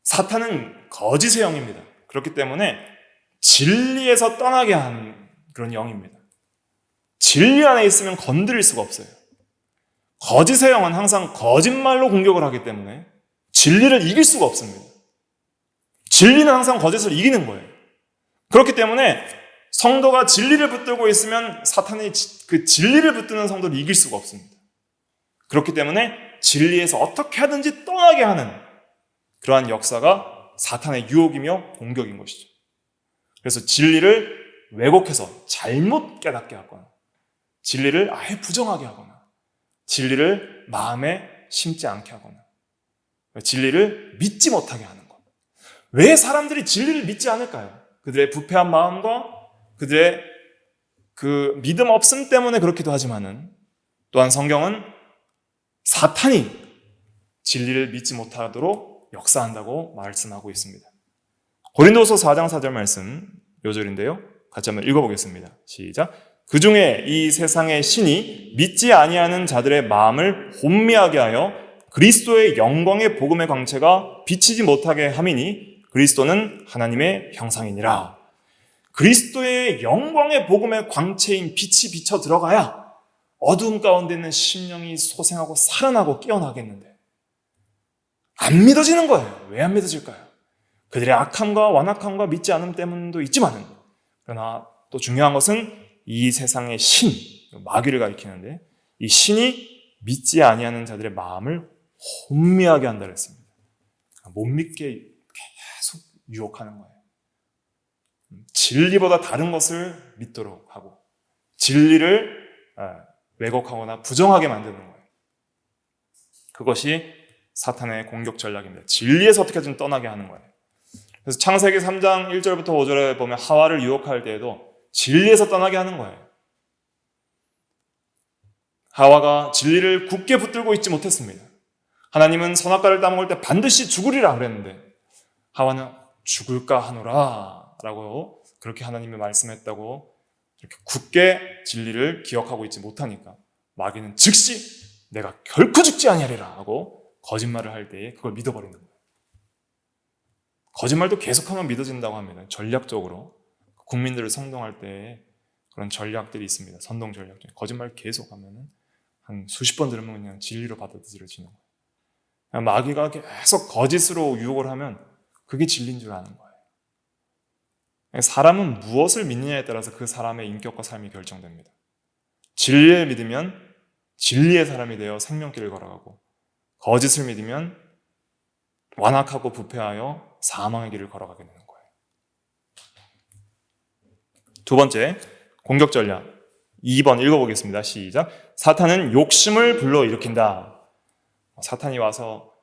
사탄은 거짓의 영입니다. 그렇기 때문에 진리에서 떠나게 한 그런 영입니다. 진리 안에 있으면 건드릴 수가 없어요. 거짓의 영은 항상 거짓말로 공격을 하기 때문에 진리를 이길 수가 없습니다. 진리는 항상 거짓을 이기는 거예요. 그렇기 때문에 성도가 진리를 붙들고 있으면 사탄이 그 진리를 붙드는 성도를 이길 수가 없습니다. 그렇기 때문에 진리에서 어떻게 하든지 떠나게 하는 그러한 역사가 사탄의 유혹이며 공격인 것이죠. 그래서 진리를 왜곡해서 잘못 깨닫게 하거나 진리를 아예 부정하게 하거나 진리를 마음에 심지 않게 하거나 진리를 믿지 못하게 하는 것. 왜 사람들이 진리를 믿지 않을까요? 그들의 부패한 마음과 그들의 그 믿음 없음 때문에 그렇기도 하지만은 또한 성경은 사탄이 진리를 믿지 못하도록 역사한다고 말씀하고 있습니다. 고린도서 4장 4절 말씀 요절인데요. 같이 한번 읽어보겠습니다. 시작. 그 중에 이 세상의 신이 믿지 아니하는 자들의 마음을 혼미하게 하여 그리스도의 영광의 복음의 광채가 비치지 못하게 함이니 그리스도는 하나님의 형상이니라. 그리스도의 영광의 복음의 광채인 빛이 비쳐 들어가야 어두움 가운데 있는 심령이 소생하고 살아나고 깨어나겠는데 안 믿어지는 거예요. 왜 안 믿어질까요? 그들의 악함과 완악함과 믿지 않음 때문도 있지만은 그러나 또 중요한 것은 이 세상의 신, 마귀를 가리키는데 이 신이 믿지 아니하는 자들의 마음을 혼미하게 한다 그랬습니다. 못 믿게 계속 유혹하는 거예요. 진리보다 다른 것을 믿도록 하고 진리를 왜곡하거나 부정하게 만드는 거예요. 그것이 사탄의 공격 전략입니다. 진리에서 어떻게든 떠나게 하는 거예요. 그래서 창세기 3장 1절부터 5절에 보면 하와를 유혹할 때에도 진리에서 떠나게 하는 거예요. 하와가 진리를 굳게 붙들고 있지 못했습니다. 하나님은 선악과를 따먹을 때 반드시 죽으리라 그랬는데 하와는 죽을까 하노라 라고 그렇게 하나님이 말씀했다고 이렇게 굳게 진리를 기억하고 있지 못하니까 마귀는 즉시 내가 결코 죽지 아니하리라 하고 거짓말을 할 때에 그걸 믿어버리는 거예요. 거짓말도 계속하면 믿어진다고 합니다. 전략적으로 국민들을 선동할 때에 그런 전략들이 있습니다. 선동 전략 중에 거짓말 계속하면 한 수십 번 들으면 그냥 진리로 받아들여지는 거예요. 그냥 마귀가 계속 거짓으로 유혹을 하면 그게 진리인 줄 아는 거예요. 사람은 무엇을 믿느냐에 따라서 그 사람의 인격과 삶이 결정됩니다. 진리를 믿으면 진리의 사람이 되어 생명길을 걸어가고 거짓을 믿으면 완악하고 부패하여 사망의 길을 걸어가게 되는 거예요. 두 번째, 공격 전략 2번 읽어보겠습니다. 시작. 사탄은 욕심을 불러일으킨다. 사탄이 와서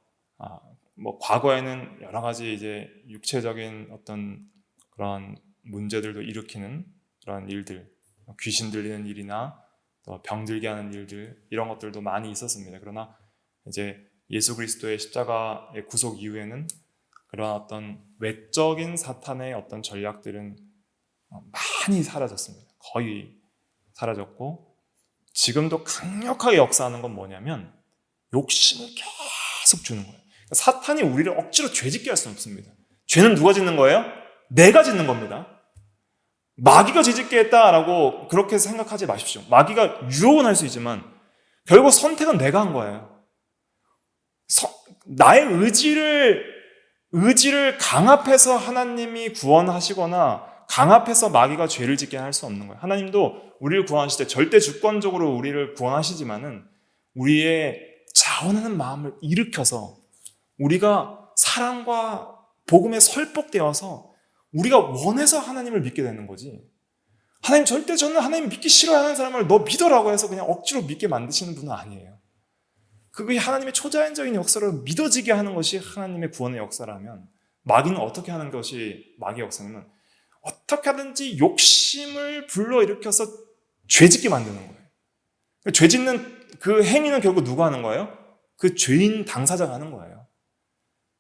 과거에는 여러 가지 이제 육체적인 어떤 그런 문제들도 일으키는 그런 일들, 귀신 들리는 일이나 또 병들게 하는 일들 이런 것들도 많이 있었습니다. 그러나 이제 예수 그리스도의 십자가의 구속 이후에는 그런 어떤 외적인 사탄의 어떤 전략들은 많이 사라졌습니다. 거의 사라졌고 지금도 강력하게 역사하는 건 뭐냐면 욕심을 계속 주는 거예요. 사탄이 우리를 억지로 죄짓게 할 수는 없습니다. 죄는 누가 짓는 거예요? 내가 짓는 겁니다. 마귀가 죄짓게 했다라고 그렇게 생각하지 마십시오. 마귀가 유혹은 할 수 있지만 결국 선택은 내가 한 거예요. 나의 의지를 강압해서 하나님이 구원하시거나 강압해서 마귀가 죄를 짓게 할 수 없는 거예요. 하나님도 우리를 구원하실 때 절대 주권적으로 우리를 구원하시지만은 우리의 자원하는 마음을 일으켜서 우리가 사랑과 복음에 설복되어서 우리가 원해서 하나님을 믿게 되는 거지. 하나님 절대 저는 하나님 믿기 싫어하는 사람을 너 믿어라고 해서 그냥 억지로 믿게 만드시는 분은 아니에요. 그게 하나님의 초자연적인 역사로 믿어지게 하는 것이 하나님의 구원의 역사라면 마귀는 어떻게 하는 것이 마귀의 역사냐면 어떻게 하든지 욕심을 불러일으켜서 죄짓게 만드는 거예요. 죄짓는 그 행위는 결국 누가 하는 거예요? 그 죄인 당사자가 하는 거예요.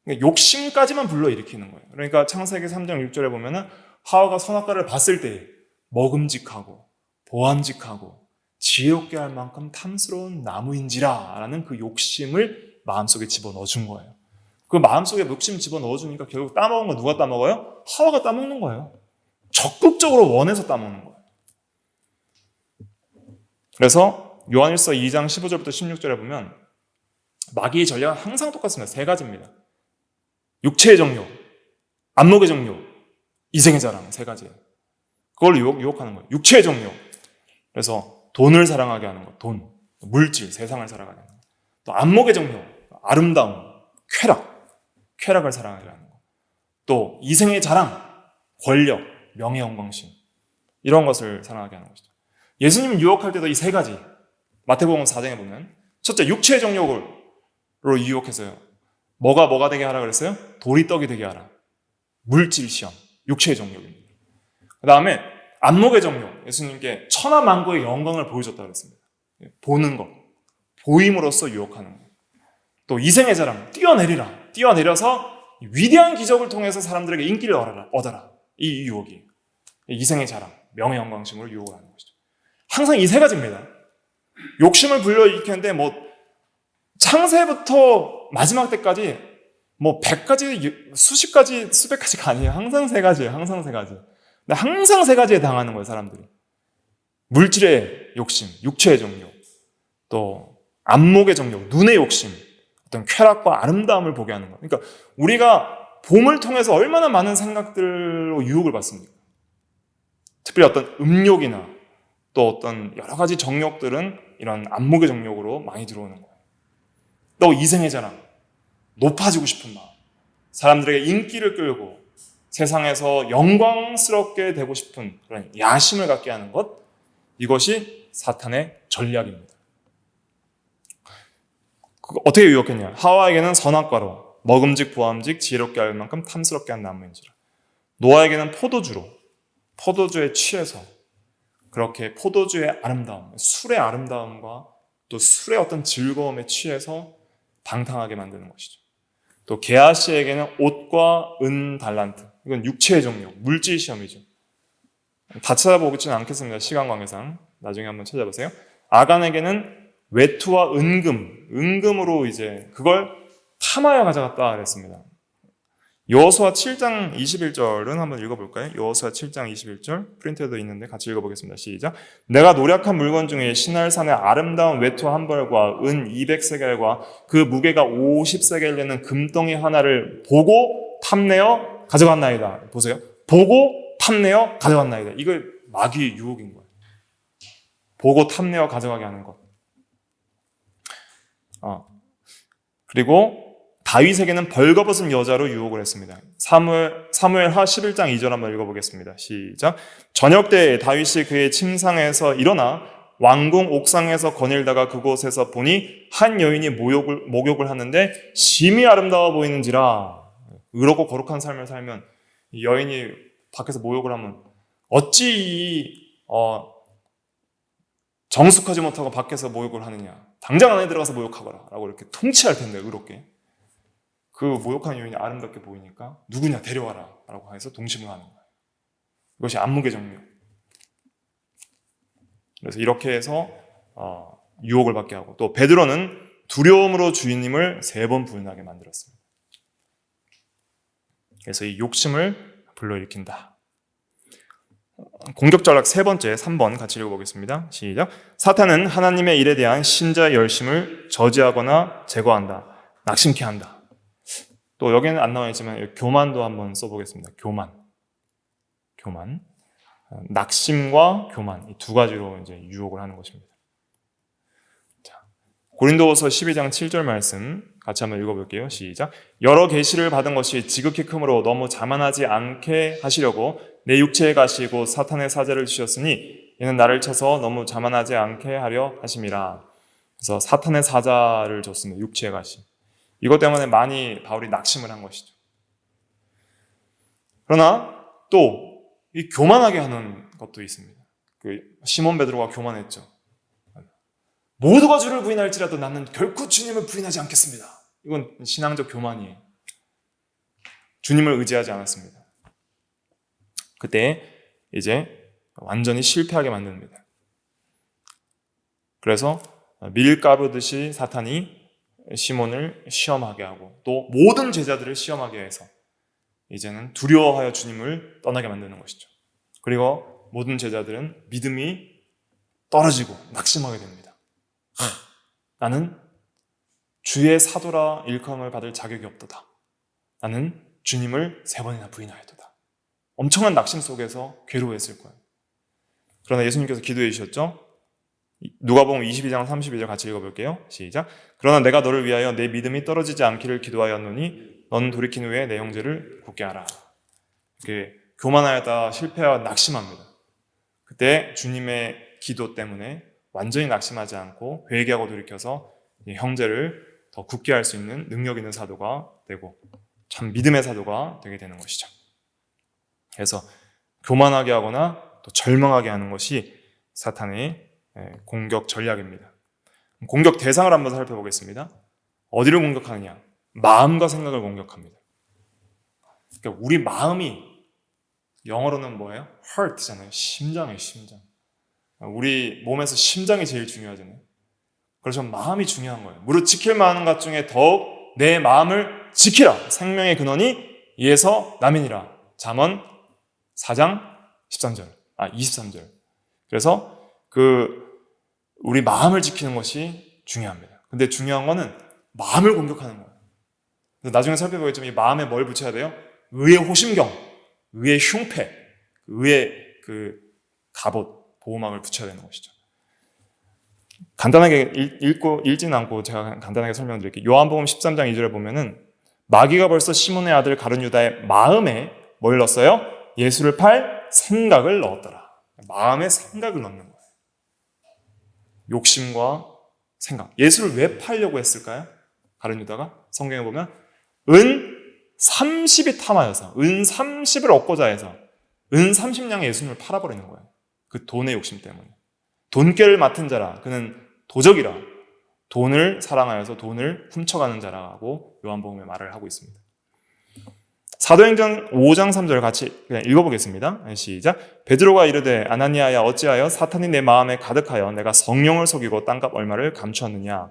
욕심까지만 불러일으키는 거예요. 그러니까 창세기 3장 6절에 보면은 하와가 선악과를 봤을 때 먹음직하고 보암직하고 지혜롭게 할 만큼 탐스러운 나무인지라 라는 그 욕심을 마음속에 집어넣어 준 거예요. 그 마음속에 욕심 집어넣어 주니까 결국 따먹은 거 누가 따먹어요? 하와가 따먹는 거예요. 적극적으로 원해서 따먹는 거예요. 그래서 요한일서 2장 15절부터 16절에 보면 마귀의 전략은 항상 똑같습니다. 세 가지입니다. 육체의 정욕, 안목의 정욕, 이생의 자랑 세 가지예요. 그걸 유혹하는 거예요. 육체의 정욕. 그래서 돈을 사랑하게 하는 것, 돈, 물질, 세상을 사랑하게 하는 것. 또 안목의 정욕, 아름다움, 쾌락을 사랑하게 하는 것. 또 이생의 자랑, 권력, 명예, 영광심 이런 것을 사랑하게 하는 것이죠. 예수님을 유혹할 때도 이 세 가지 마태복음 4장에 보면 첫째 육체의 정욕으로 유혹해서요. 뭐가 되게 하라 그랬어요? 돌이 떡이 되게 하라. 물질 시험, 육체의 정욕입니다. 그 다음에 안목의 정욕, 예수님께 천하만국의 영광을 보여줬다고 그랬습니다. 보는 것, 보임으로써 유혹하는 것. 또 이생의 자랑, 뛰어내려서 위대한 기적을 통해서 사람들에게 인기를 얻어라. 이 유혹이 이생의 자랑, 명예 영광심으로 유혹을 하는 것이죠. 항상 이 세 가지입니다. 욕심을 불러일으키는데 창세부터 마지막 때까지 100가지, 수십 가지, 수백 가지가 아니에요. 항상 세 가지예요. 항상 세 가지. 근데 항상 세 가지에 당하는 거예요, 사람들이. 물질의 욕심, 육체의 정욕, 또 안목의 정욕, 눈의 욕심, 어떤 쾌락과 아름다움을 보게 하는 거예요. 그러니까 우리가 봄을 통해서 얼마나 많은 생각들로 유혹을 받습니까? 특별히 어떤 음욕이나 또 어떤 여러 가지 정욕들은 이런 안목의 정욕으로 많이 들어오는 거예요. 또 이생의 자랑, 높아지고 싶은 마음, 사람들에게 인기를 끌고 세상에서 영광스럽게 되고 싶은 그런 야심을 갖게 하는 것, 이것이 사탄의 전략입니다. 어떻게 유혹했냐? 하와에게는 선악과로 먹음직 보암직 지혜롭게 할 만큼 탐스럽게 한 나무인지라. 노아에게는 포도주에 취해서 그렇게 포도주의 아름다움, 술의 아름다움과 또 술의 어떤 즐거움에 취해서 방탕하게 만드는 것이죠. 또 게하시에게는 옷과 은 달란트. 이건 육체의 정욕, 물질 시험이죠. 다 찾아보지는 않겠습니다. 시간 관계상. 나중에 한번 찾아보세요. 아간에게는 외투와 은금으로 이제 그걸 탐하여 가져갔다 그랬습니다. 여호수아 7장 21절은 한번 읽어볼까요? 여호수아 7장 21절 프린트에도 있는데 같이 읽어보겠습니다. 시작. 내가 노력한 물건 중에 시날산의 아름다운 외투 한 벌과 은 200세겔과 그 무게가 50세겔 되는 금덩이 하나를 보고 탐내어 가져갔나이다. 보세요. 보고 탐내어 가져갔나이다. 이거 마귀의 유혹인 거예요. 보고 탐내어 가져가게 하는 것. 그리고 다윗에게는 벌거벗은 여자로 유혹을 했습니다. 사무엘하 11장 2절 한번 읽어보겠습니다. 시작. 저녁 때에 다윗이 그의 침상에서 일어나 왕궁 옥상에서 거닐다가 그곳에서 보니 한 여인이 목욕을 하는데 심히 아름다워 보이는지라. 의롭고 거룩한 삶을 살면 이 여인이 밖에서 목욕을 하면 어찌 정숙하지 못하고 밖에서 목욕을 하느냐. 당장 안에 들어가서 목욕하거라 라고 이렇게 통치할 텐데 의롭게. 그 모욕한 여인이 아름답게 보이니까 누구냐 데려와라 라고 해서 동심을 하는 거예요. 이것이 안목의 정욕. 그래서 이렇게 해서 유혹을 받게 하고, 또 베드로는 두려움으로 주님을 3번 부인하게 만들었습니다. 그래서 이 욕심을 불러일으킨다. 공격 전략 3번째 3번 같이 읽어보겠습니다. 시작. 사탄은 하나님의 일에 대한 신자의 열심을 저지하거나 제거한다. 낙심케 한다. 또 여기는 안 나와 있지만 교만도 한번 써보겠습니다. 교만. 낙심과 교만, 이 2가지로 이제 유혹을 하는 것입니다. 자, 고린도후서 12장 7절 말씀 같이 한번 읽어볼게요. 시작. 여러 계시를 받은 것이 지극히 크므로 너무 자만하지 않게 하시려고 내 육체에 가시고 사탄의 사자를 주셨으니 이는 나를 쳐서 너무 자만하지 않게 하려 하심이라. 그래서 사탄의 사자를 줬습니다. 육체에 가시. 이것 때문에 많이 바울이 낙심을 한 것이죠. 그러나 또 이 교만하게 하는 것도 있습니다. 그 시몬 베드로가 교만했죠. 모두가 주를 부인할지라도 나는 결코 주님을 부인하지 않겠습니다. 이건 신앙적 교만이에요. 주님을 의지하지 않았습니다. 그때 이제 완전히 실패하게 만듭니다. 그래서 밀 까부듯이 사탄이 시몬을 시험하게 하고 또 모든 제자들을 시험하게 해서 이제는 두려워하여 주님을 떠나게 만드는 것이죠. 그리고 모든 제자들은 믿음이 떨어지고 낙심하게 됩니다. 나는 주의 사도라 일컬음을 받을 자격이 없도다. 나는 주님을 3번이나 부인하였도다. 엄청난 낙심 속에서 괴로워했을 거예요. 그러나 예수님께서 기도해 주셨죠? 누가복음 22장 32절 같이 읽어볼게요. 시작. 그러나 내가 너를 위하여 내 믿음이 떨어지지 않기를 기도하였노니 넌 돌이킨 후에 내 형제를 굳게 하라. 이렇게 교만하였다 실패하여 낙심합니다. 그때 주님의 기도 때문에 완전히 낙심하지 않고 회개하고 돌이켜서 형제를 더 굳게 할 수 있는 능력 있는 사도가 되고 참 믿음의 사도가 되게 되는 것이죠. 그래서 교만하게 하거나 또 절망하게 하는 것이 사탄의 공격 전략입니다. 공격 대상을 한번 살펴보겠습니다. 어디를 공격하느냐? 마음과 생각을 공격합니다. 그러니까 우리 마음이 영어로는 뭐예요? heart잖아요. 심장이에요, 심장. 우리 몸에서 심장이 제일 중요하잖아요. 그래서 마음이 중요한 거예요. 무릇 지킬 만한 것 중에 더욱 내 마음을 지키라. 생명의 근원이 이에서 남이니라. 잠언 4장 23절. 그래서 우리 마음을 지키는 것이 중요합니다. 근데 중요한 거는 마음을 공격하는 거예요. 나중에 살펴보겠지만 이 마음에 뭘 붙여야 돼요? 의의 호심경, 의의 흉패, 의의 갑옷, 보호막을 붙여야 되는 것이죠. 간단하게 읽지는 않고 제가 간단하게 설명드릴게요. 요한복음 13장 2절에 보면은 마귀가 벌써 시몬의 아들 가룟 유다의 마음에 뭘 넣었어요? 예수를 팔 생각을 넣었더라. 마음에 생각을 넣는 거예요. 욕심과 생각. 예수를 왜 팔려고 했을까요? 가룟 유다가 성경에 보면 은 30이 탐하여서 은 30을 얻고자 해서 은 30냥의 예수님을 팔아버리는 거예요. 그 돈의 욕심 때문에. 돈꾀를 맡은 자라. 그는 도적이라. 돈을 사랑하여서 돈을 훔쳐가는 자라고 요한복음에 말을 하고 있습니다. 사도행전 5장 3절 같이 그냥 읽어보겠습니다. 시작. 베드로가 이르되 아나니아야 어찌하여 사탄이 내 마음에 가득하여 내가 성령을 속이고 땅값 얼마를 감추었느냐.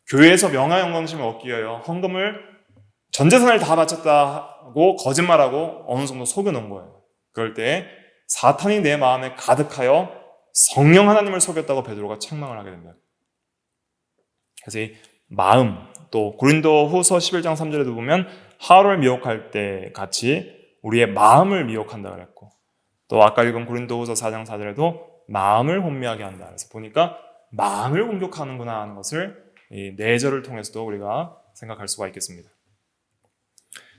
교회에서 명화 영광심을 얻기 위하여 헌금을 전 재산을 다 바쳤다고 거짓말하고 어느 정도 속여놓은 거예요. 그럴 때 사탄이 내 마음에 가득하여 성령 하나님을 속였다고 베드로가 책망을 하게 됩니다. 그래서 이 마음, 또 고린도 후서 11장 3절에도 보면 하루를 미혹할 때 같이 우리의 마음을 미혹한다 그랬고, 또 아까 읽은 고린도 후서 4장 4절에도 마음을 혼미하게 한다. 그래서 보니까 마음을 공격하는구나 하는 것을 이 4절을 통해서도 우리가 생각할 수가 있겠습니다.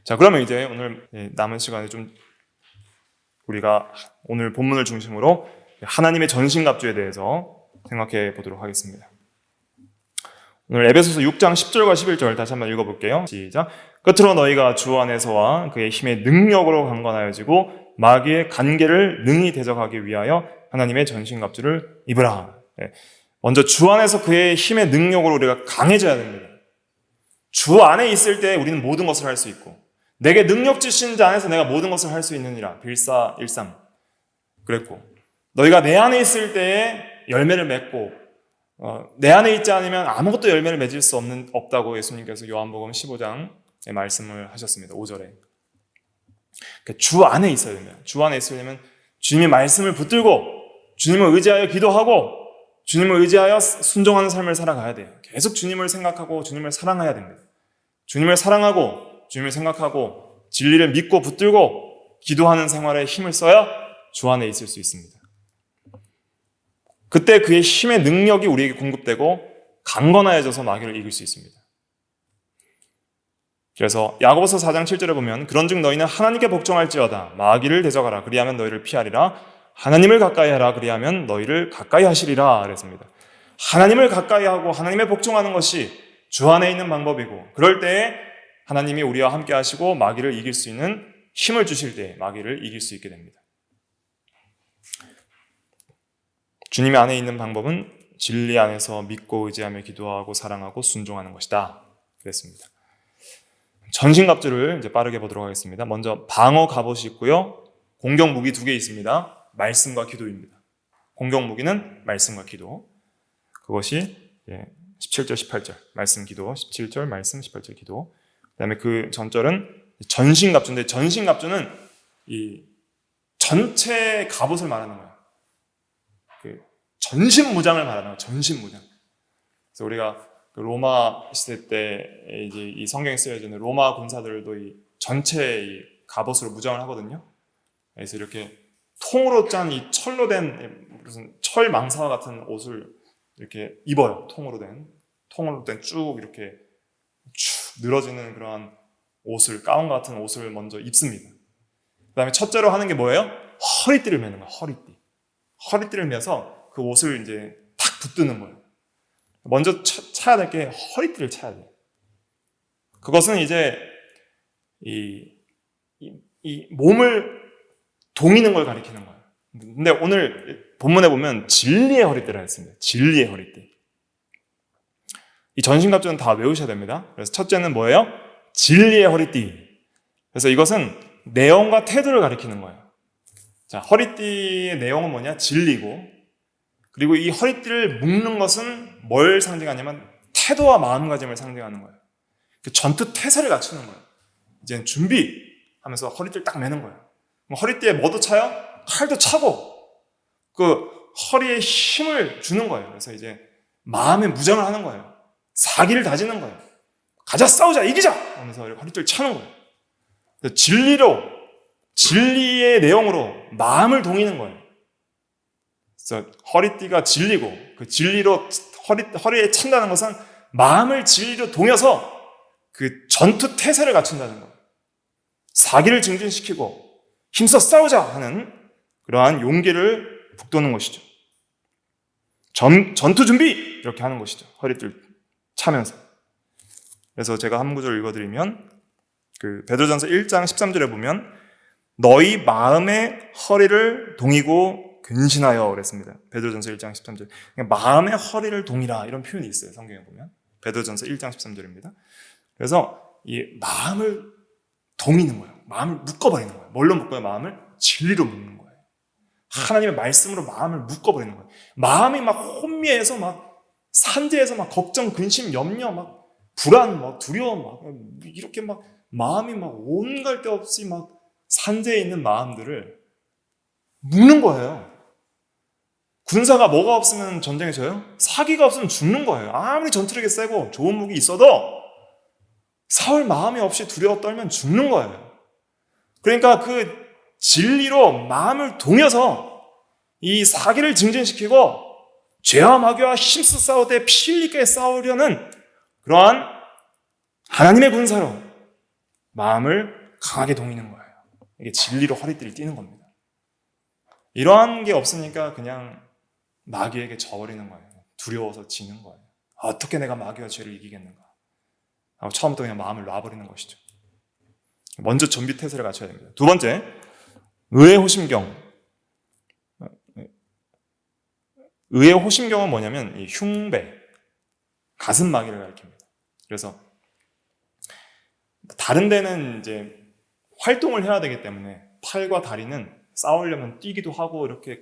자, 그러면 이제 오늘 남은 시간에 좀 우리가 오늘 본문을 중심으로 하나님의 전신갑주에 대해서 생각해 보도록 하겠습니다. 오늘 에베소서 6장 10절과 11절 다시 한번 읽어볼게요. 시작. 끝으로 너희가 주 안에서와 그의 힘의 능력으로 강건하여지고 마귀의 간계를 능히 대적하기 위하여 하나님의 전신갑주를 입으라. 먼저 주 안에서 그의 힘의 능력으로 우리가 강해져야 됩니다. 주 안에 있을 때 우리는 모든 것을 할 수 있고, 내게 능력 주신 자 안에서 내가 모든 것을 할 수 있느니라. 빌사 1:3 그랬고, 너희가 내 안에 있을 때에 열매를 맺고 내 안에 있지 않으면 아무것도 열매를 맺을 수 없다고 예수님께서 요한복음 15장에 말씀을 하셨습니다. 5절에. 주 안에 있어야 됩니다. 주 안에 있으려면 주님의 말씀을 붙들고 주님을 의지하여 기도하고 주님을 의지하여 순종하는 삶을 살아가야 돼요. 계속 주님을 생각하고 주님을 사랑해야 됩니다. 주님을 사랑하고 주님을 생각하고 진리를 믿고 붙들고 기도하는 생활에 힘을 써야 주 안에 있을 수 있습니다. 그때 그의 힘의 능력이 우리에게 공급되고 강건하여져서 마귀를 이길 수 있습니다. 그래서 야고보서 4장 7절에 보면 그런즉 너희는 하나님께 복종할지어다 마귀를 대적하라 그리하면 너희를 피하리라 하나님을 가까이 하라 그리하면 너희를 가까이 하시리라 그랬습니다. 하나님을 가까이 하고 하나님에 복종하는 것이 주 안에 있는 방법이고, 그럴 때에 하나님이 우리와 함께 하시고 마귀를 이길 수 있는 힘을 주실 때 마귀를 이길 수 있게 됩니다. 주님 안에 있는 방법은 진리 안에서 믿고 의지하며 기도하고 사랑하고 순종하는 것이다 그랬습니다. 전신갑주를 이제 빠르게 보도록 하겠습니다. 먼저 방어 갑옷이 있고요. 공격 무기 2개 있습니다. 말씀과 기도입니다. 공격 무기는 말씀과 기도. 그것이 17절 18절 말씀 기도, 17절 말씀 18절 기도. 그다음에 그 전절은 전신갑주인데, 전신갑주는 이 전체 갑옷을 말하는 거예요. 그 전신무장을 말하는 거예요. 전신무장. 그래서 우리가 그 로마 시대 때 이제 이 성경에 쓰여져 있는 로마 군사들도 이 전체 이 갑옷으로 무장을 하거든요. 그래서 이렇게 통으로 짠 이 철로 된 무슨 철 망사와 같은 옷을 이렇게 입어요. 통으로 된 쭉 이렇게 쭉 늘어지는 그러한 옷을, 가운 같은 옷을 먼저 입습니다. 그 다음에 첫째로 하는 게 뭐예요? 허리띠를 매는 거예요. 허리띠를 매서 그 옷을 이제 탁 붙드는 거예요. 먼저 차야 될 게 허리띠를 차야 돼요. 그것은 이제 이 몸을 동이는 걸 가리키는 거예요. 근데 오늘 본문에 보면 진리의 허리띠라 했습니다. 진리의 허리띠. 이 전신갑주는 다 외우셔야 됩니다. 그래서 첫째는 뭐예요? 진리의 허리띠. 그래서 이것은 내용과 태도를 가리키는 거예요. 자, 허리띠의 내용은 뭐냐? 진리고, 그리고 이 허리띠를 묶는 것은 뭘 상징하냐면 태도와 마음가짐을 상징하는 거예요. 그 전투 태세를 갖추는 거예요. 이제는 준비하면서 허리띠를 딱 매는 거예요. 허리띠에 뭐도 차요? 칼도 차고 그 허리에 힘을 주는 거예요. 그래서 이제 마음의 무장을 하는 거예요. 사기를 다지는 거예요. 가자, 싸우자, 이기자 하면서 허리띠를 차는 거예요. 진리의 내용으로 마음을 동이는 거예요. 그래서 허리띠가 진리고, 그 진리로 허리에 찬다는 것은 마음을 진리로 동여서 그 전투 태세를 갖춘다는 거예요. 사기를 증진시키고 힘써 싸우자 하는 그러한 용기를 북돋는 것이죠. 전투 준비! 이렇게 하는 것이죠. 허리띠를 차면서. 그래서 제가 한 구절 읽어드리면, 그 베드로전서 1장 13절에 보면 너희 마음의 허리를 동이고 근신하여 그랬습니다. 베드로전서 1장 13절. 마음의 허리를 동이라 이런 표현이 있어요. 성경에 보면. 베드로전서 1장 13절입니다. 그래서 이 마음을 동이는 거예요. 마음을 묶어버리는 거예요. 뭘로 묶어요? 마음을 진리로 묶는 거예요. 하나님의 말씀으로 마음을 묶어버리는 거예요. 마음이 막 혼미해서 막 산재해서 막 걱정, 근심, 염려, 막 불안, 막 두려움, 막 이렇게 막 마음이 막 온갈 데 없이 막 산재해 있는 마음들을 묶는 거예요. 군사가 뭐가 없으면 전쟁에 져요? 사기가 없으면 죽는 거예요. 아무리 전투력이 세고 좋은 무기 있어도 싸울 마음이 없이 두려워 떨면 죽는 거예요. 그러니까 그 진리로 마음을 동여서 이 사기를 증진시키고 죄와 마귀와 힘써 싸우되 피 흘리게 싸우려는 그러한 하나님의 군사로 마음을 강하게 동이는 거예요. 이게 진리로 허리띠를 띠는 겁니다. 이러한 게 없으니까 그냥 마귀에게 져버리는 거예요. 두려워서 지는 거예요. 어떻게 내가 마귀와 죄를 이기겠는가 하고 처음부터 그냥 마음을 놔버리는 것이죠. 먼저 준비태세를 갖춰야 됩니다. 두 번째, 의의 호심경. 의의 호심경은 뭐냐면 이 흉배, 가슴 마귀를 가리킵니다. 그래서 다른 데는 이제 활동을 해야 되기 때문에 팔과 다리는 싸우려면 뛰기도 하고 이렇게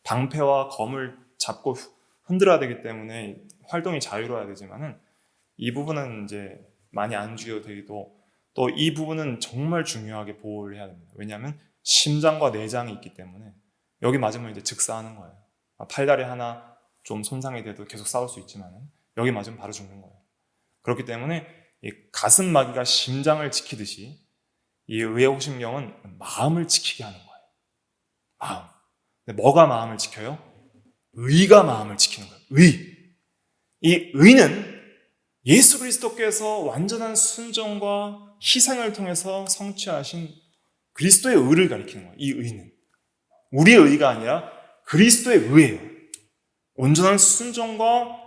방패와 검을 잡고 흔들어야 되기 때문에 활동이 자유로워야 되지만은 이 부분은 이제 많이 안 죽여도 되기도 또 이 부분은 정말 중요하게 보호를 해야 됩니다. 왜냐하면 심장과 내장이 있기 때문에 여기 맞으면 이제 즉사하는 거예요. 팔다리 하나 좀 손상이 돼도 계속 싸울 수 있지만은 여기 맞으면 바로 죽는 거예요. 그렇기 때문에 이 가슴 마귀가 심장을 지키듯이 이 의의 호심경은 마음을 지키게 하는 거예요. 마음. 근데 뭐가 마음을 지켜요? 의가 마음을 지키는 거예요. 의. 이 의는 예수 그리스도께서 완전한 순종과 희생을 통해서 성취하신 그리스도의 의를 가리키는 거예요. 이 의는. 우리의 의가 아니라 그리스도의 의예요. 온전한 순종과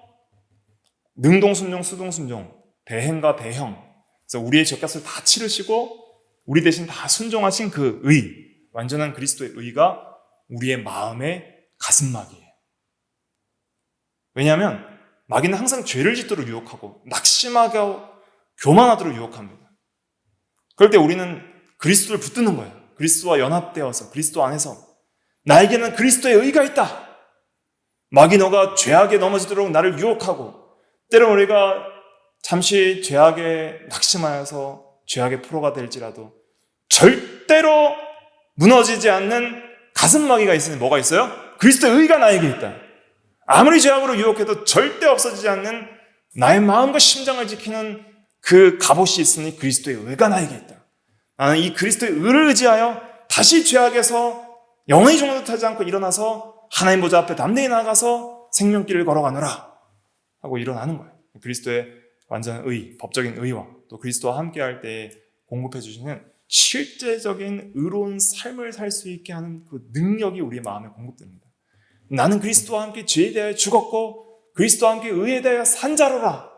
능동순종, 수동순종, 대행과 대형. 그래서 우리의 죄값을 다 치르시고 우리 대신 다 순종하신 그 의, 완전한 그리스도의 의가 우리의 마음의 가슴막이에요. 왜냐하면 마귀는 항상 죄를 짓도록 유혹하고 낙심하고 교만하도록 유혹합니다. 그럴 때 우리는 그리스도를 붙드는 거예요. 그리스도와 연합되어서 그리스도 안에서 나에게는 그리스도의 의가 있다. 마귀 너가 죄악에 넘어지도록 나를 유혹하고 때로 우리가 잠시 죄악에 낙심하여서 죄악의 포로가 될지라도 절대로 무너지지 않는 가슴마귀가 있으니 뭐가 있어요? 그리스도의 의가 나에게 있다. 아무리 죄악으로 유혹해도 절대 없어지지 않는 나의 마음과 심장을 지키는 그 갑옷이 있으니 그리스도의 의가 나에게 있다. 나는 이 그리스도의 의를 의지하여 다시 죄악에서 영원히 종노릇 하지 않고 일어나서 하나님 보좌 앞에 담대히 나아가서 생명길을 걸어가노라 하고 일어나는 거예요. 그리스도의 완전한 의, 법적인 의와 또 그리스도와 함께할 때 공급해 주시는 실제적인 의로운 삶을 살 수 있게 하는 그 능력이 우리의 마음에 공급됩니다. 나는 그리스도와 함께 죄에 대하여 죽었고 그리스도와 함께 의에 대하여 산 자로라.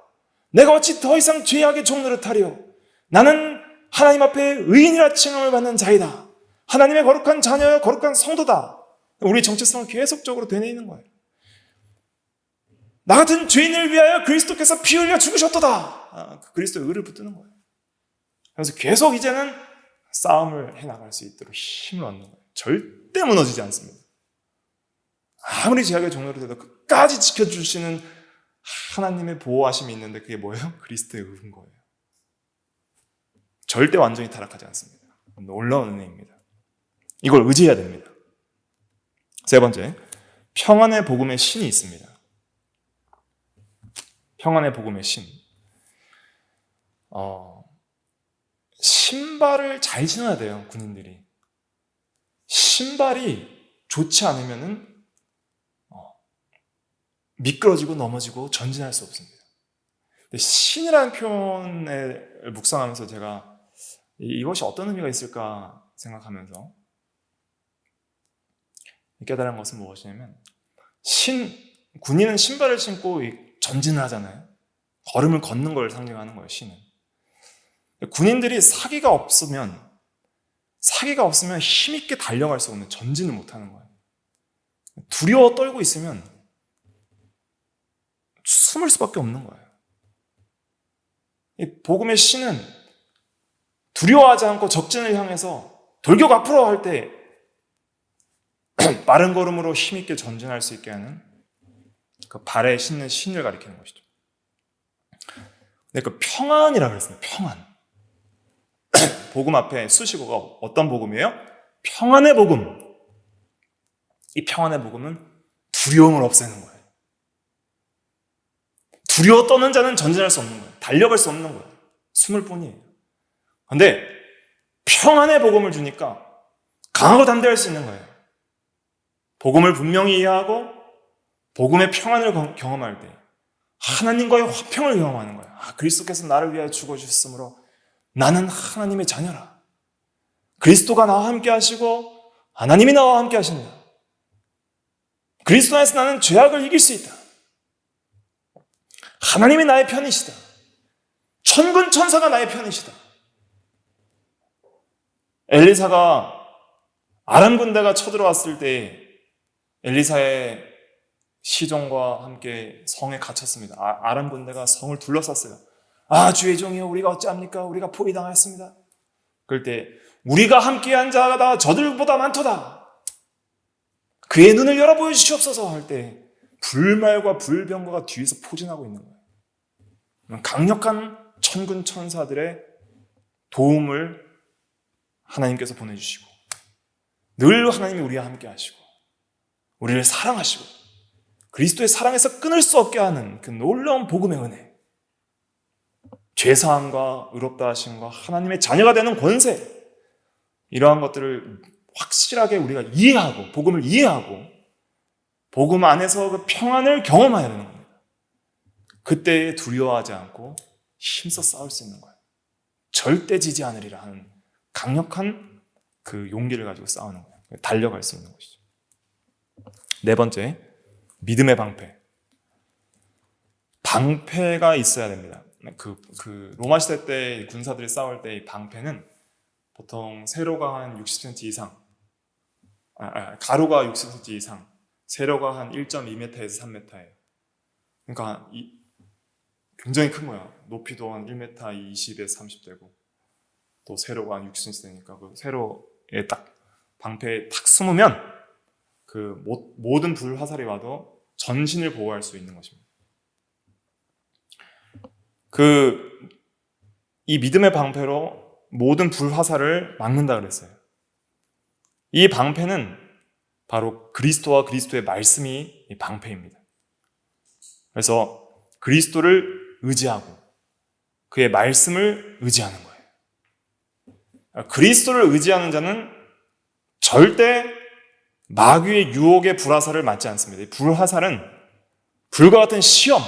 내가 어찌 더 이상 죄악의 종노릇하리요. 나는 하나님 앞에 의인이라 칭함을 받는 자이다. 하나님의 거룩한 자녀여 거룩한 성도다. 우리의 정체성을 계속적으로 되뇌이는 거예요. 나 같은 죄인을 위하여 그리스도께서 피 흘려 죽으셨도다. 그리스도의 의를 붙드는 거예요. 그래서 계속 이제는 싸움을 해나갈 수 있도록 힘을 얻는 거예요. 절대 무너지지 않습니다. 아무리 죄악의 종로를 해도 끝까지 지켜주시는 하나님의 보호하심이 있는데 그게 뭐예요? 그리스도의 의인 거예요. 절대 완전히 타락하지 않습니다. 놀라운 은혜입니다. 이걸 의지해야 됩니다. 세 번째, 평안의 복음의 신이 있습니다. 평안의 복음의 신. 신발을 잘 신어야 돼요, 군인들이. 신발이 좋지 않으면은 미끄러지고 넘어지고 전진할 수 없습니다. 근데 신이라는 표현을 묵상하면서 제가 이것이 어떤 의미가 있을까 생각하면서 깨달은 것은 무엇이냐면 군인은 신발을 신고 전진을 하잖아요. 걸음을 걷는 걸 상징하는 거예요, 신은. 군인들이 사기가 없으면 힘있게 달려갈 수 없는 전진을 못하는 거예요. 두려워 떨고 있으면 숨을 수밖에 없는 거예요. 이 복음의 신은 두려워하지 않고 적진을 향해서 돌격 앞으로 할 때 빠른 걸음으로 힘있게 전진할 수 있게 하는 그 발에 신는 신을 가리키는 것이죠. 근데 그 평안이라고 그랬습니다. 평안. 복음 앞에 수식어가 어떤 복음이에요? 평안의 복음. 이 평안의 복음은 두려움을 없애는 거예요. 두려워 떠는 자는 전진할 수 없는 거예요. 달려갈 수 없는 거예요. 숨을 뿐이에요. 그런데 평안의 복음을 주니까 강하고 담대할 수 있는 거예요. 복음을 분명히 이해하고 복음의 평안을 경험할 때 하나님과의 화평을 경험하는 거예요. 그리스도께서 나를 위하여 죽어주셨으므로 나는 하나님의 자녀라. 그리스도가 나와 함께 하시고 하나님이 나와 함께 하신다. 그리스도 안에서 나는 죄악을 이길 수 있다. 하나님이 나의 편이시다. 천군 천사가 나의 편이시다. 엘리사가 아람 군대가 쳐들어왔을 때 엘리사의 시종과 함께 성에 갇혔습니다. 아람 군대가 성을 둘러쌌어요. 주의 종이여 우리가 어찌합니까? 우리가 포위당하였습니다. 그럴 때 우리가 함께한 자가 저들보다 많도다. 그의 눈을 열어 보여주시옵소서 할 때 불말과 불병거가 뒤에서 포진하고 있는 거예요. 강력한 천군 천사들의 도움을 하나님께서 보내주시고 늘 하나님이 우리와 함께 하시고 우리를 사랑하시고 그리스도의 사랑에서 끊을 수 없게 하는 그 놀라운 복음의 은혜, 죄사함과 의롭다 하심과 하나님의 자녀가 되는 권세, 이러한 것들을 확실하게 우리가 이해하고 복음을 이해하고 복음 안에서 그 평안을 경험해야 되는 겁니다. 그때 두려워하지 않고 힘써 싸울 수 있는 거예요. 절대 지지 않으리라 하는 강력한 그 용기를 가지고 싸우는 거예요. 달려갈 수 있는 것이죠. 네 번째, 믿음의 방패. 방패가 있어야 됩니다. 그 로마 시대 때 군사들이 싸울 때 이 방패는 보통 세로가 한 60cm 이상, 가로가 60cm 이상, 세로가 한 1.2m에서 3m예요. 그러니까 굉장히 큰 거야. 높이도 한 1m 20에서 30 되고, 또 세로가 한 60cm 되니까 그 세로에 딱 방패에 탁 숨으면 그 모든 불 화살이 와도 전신을 보호할 수 있는 것입니다. 이 믿음의 방패로 모든 불 화살을 막는다 그랬어요. 이 방패는 바로 그리스도와 그리스도의 말씀이 이 방패입니다. 그래서 그리스도를 의지하고 그의 말씀을 의지하는 거예요. 그리스도를 의지하는 자는 절대 마귀의 유혹의 불화살을 맞지 않습니다. 이 불화살은 불과 같은 시험,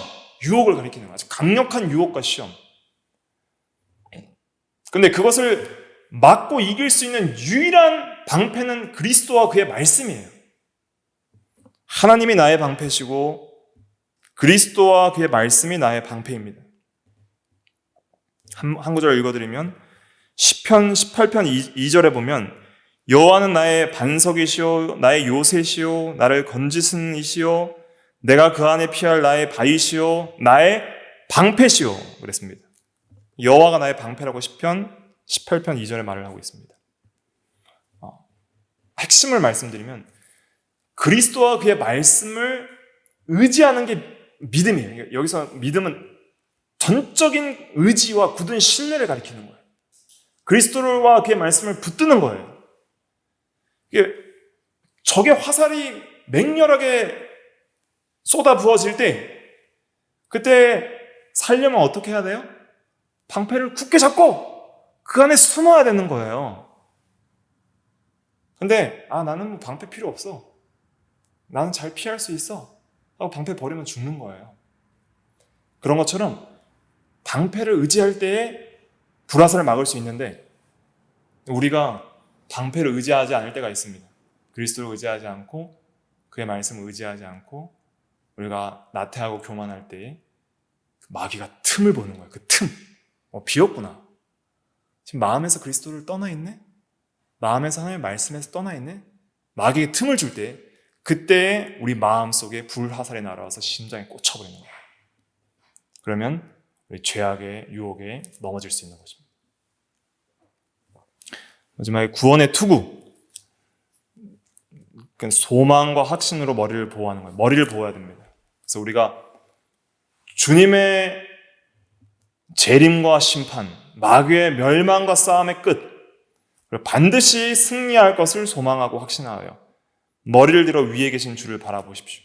유혹을 가리키는 거예요. 아주 강력한 유혹과 시험. 근데 그것을 막고 이길 수 있는 유일한 방패는 그리스도와 그의 말씀이에요. 하나님이 나의 방패시고 그리스도와 그의 말씀이 나의 방패입니다. 한 구절 읽어드리면 시편 18편 2절에 보면 여호와는 나의 반석이시오 나의 요새시오 나를 건지신 이시오 내가 그 안에 피할 나의 바위시오 나의 방패시오 그랬습니다. 여호와가 나의 방패라고 시편 18편 2절에 말을 하고 있습니다. 핵심을 말씀드리면 그리스도와 그의 말씀을 의지하는 게 믿음이에요. 여기서 믿음은 전적인 의지와 굳은 신뢰를 가리키는 거예요. 그리스도와 그의 말씀을 붙드는 거예요. 이게 적의 화살이 맹렬하게 쏟아 부어질 때 그때 살려면 어떻게 해야 돼요? 방패를 굳게 잡고 그 안에 숨어야 되는 거예요. 근데 나는 뭐 방패 필요 없어. 나는 잘 피할 수 있어. 하고 방패 버리면 죽는 거예요. 그런 것처럼 방패를 의지할 때에 불화살을 막을 수 있는데 우리가 방패를 의지하지 않을 때가 있습니다. 그리스도를 의지하지 않고 그의 말씀을 의지하지 않고 우리가 나태하고 교만할 때에 마귀가 틈을 보는 거예요. 그 틈. 비었구나. 지금 마음에서 그리스도를 떠나 있네? 마음에서 하나님의 말씀에서 떠나 있네? 마귀에게 틈을 줄 때 그때 우리 마음속에 불화살이 날아와서 심장에 꽂혀버리는 거예요. 그러면 우리 죄악의 유혹에 넘어질 수 있는 것입니다. 마지막에 구원의 투구. 그러니까 소망과 확신으로 머리를 보호하는 거예요. 머리를 보호해야 됩니다. 그래서 우리가 주님의 재림과 심판, 마귀의 멸망과 싸움의 끝, 그리고 반드시 승리할 것을 소망하고 확신하여 머리를 들어 위에 계신 주를 바라보십시오.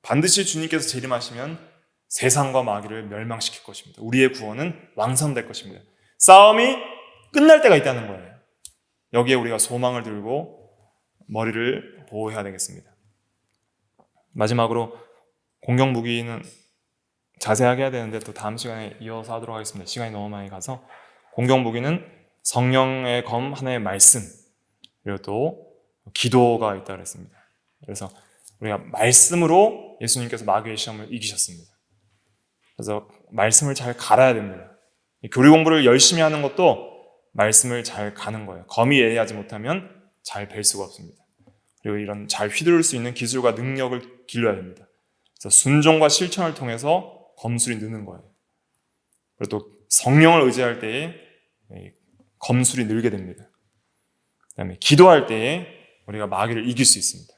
반드시 주님께서 재림하시면 세상과 마귀를 멸망시킬 것입니다. 우리의 구원은 완성될 것입니다. 싸움이 끝날 때가 있다는 거예요. 여기에 우리가 소망을 들고 머리를 보호해야 되겠습니다. 마지막으로 공격 무기는 자세하게 해야 되는데 또 다음 시간에 이어서 하도록 하겠습니다. 시간이 너무 많이 가서 공격 무기는 성령의 검 하나의 말씀, 그리고 또 기도가 있다고 했습니다. 그래서 우리가 말씀으로 예수님께서 마귀의 시험을 이기셨습니다. 그래서 말씀을 잘 갈아야 됩니다. 교리 공부를 열심히 하는 것도 말씀을 잘 가는 거예요. 검이 예리하지 못하면 잘 뵐 수가 없습니다. 그리고 이런 잘 휘두를 수 있는 기술과 능력을 길러야 됩니다. 그래서 순종과 실천을 통해서 검술이 느는 거예요. 그리고 또 성령을 의지할 때에 검술이 늘게 됩니다. 그다음에 기도할 때에 우리가 마귀를 이길 수 있습니다.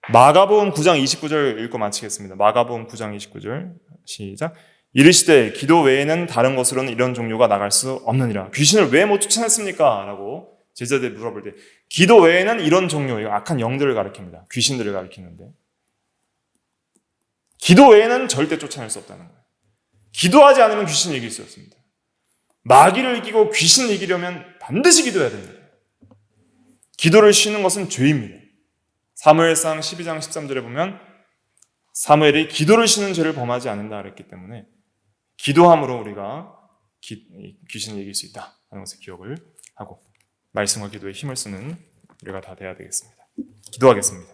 마가복음 9장 29절 읽고 마치겠습니다. 마가복음 9장 29절 시작. 이르시되 기도 외에는 다른 것으로는 이런 종류가 나갈 수 없느니라. 귀신을 왜 못 쫓아냈습니까? 라고 제자들이 물어볼 때 기도 외에는 이런 종류, 악한 영들을 가리킵니다. 귀신들을 가리키는데 기도 외에는 절대 쫓아낼 수 없다는 거예요. 기도하지 않으면 귀신을 이길 수 없습니다. 마귀를 이기고 귀신을 이기려면 반드시 기도해야 됩니다. 기도를 쉬는 것은 죄입니다. 사무엘상 12장 13절에 보면 사무엘이 기도를 쉬는 죄를 범하지 않는다 그랬기 때문에 기도함으로 우리가 귀신을 이길 수 있다 하는 것을 기억을 하고 말씀과 기도에 힘을 쓰는 우리가 다 돼야 되겠습니다. 기도하겠습니다.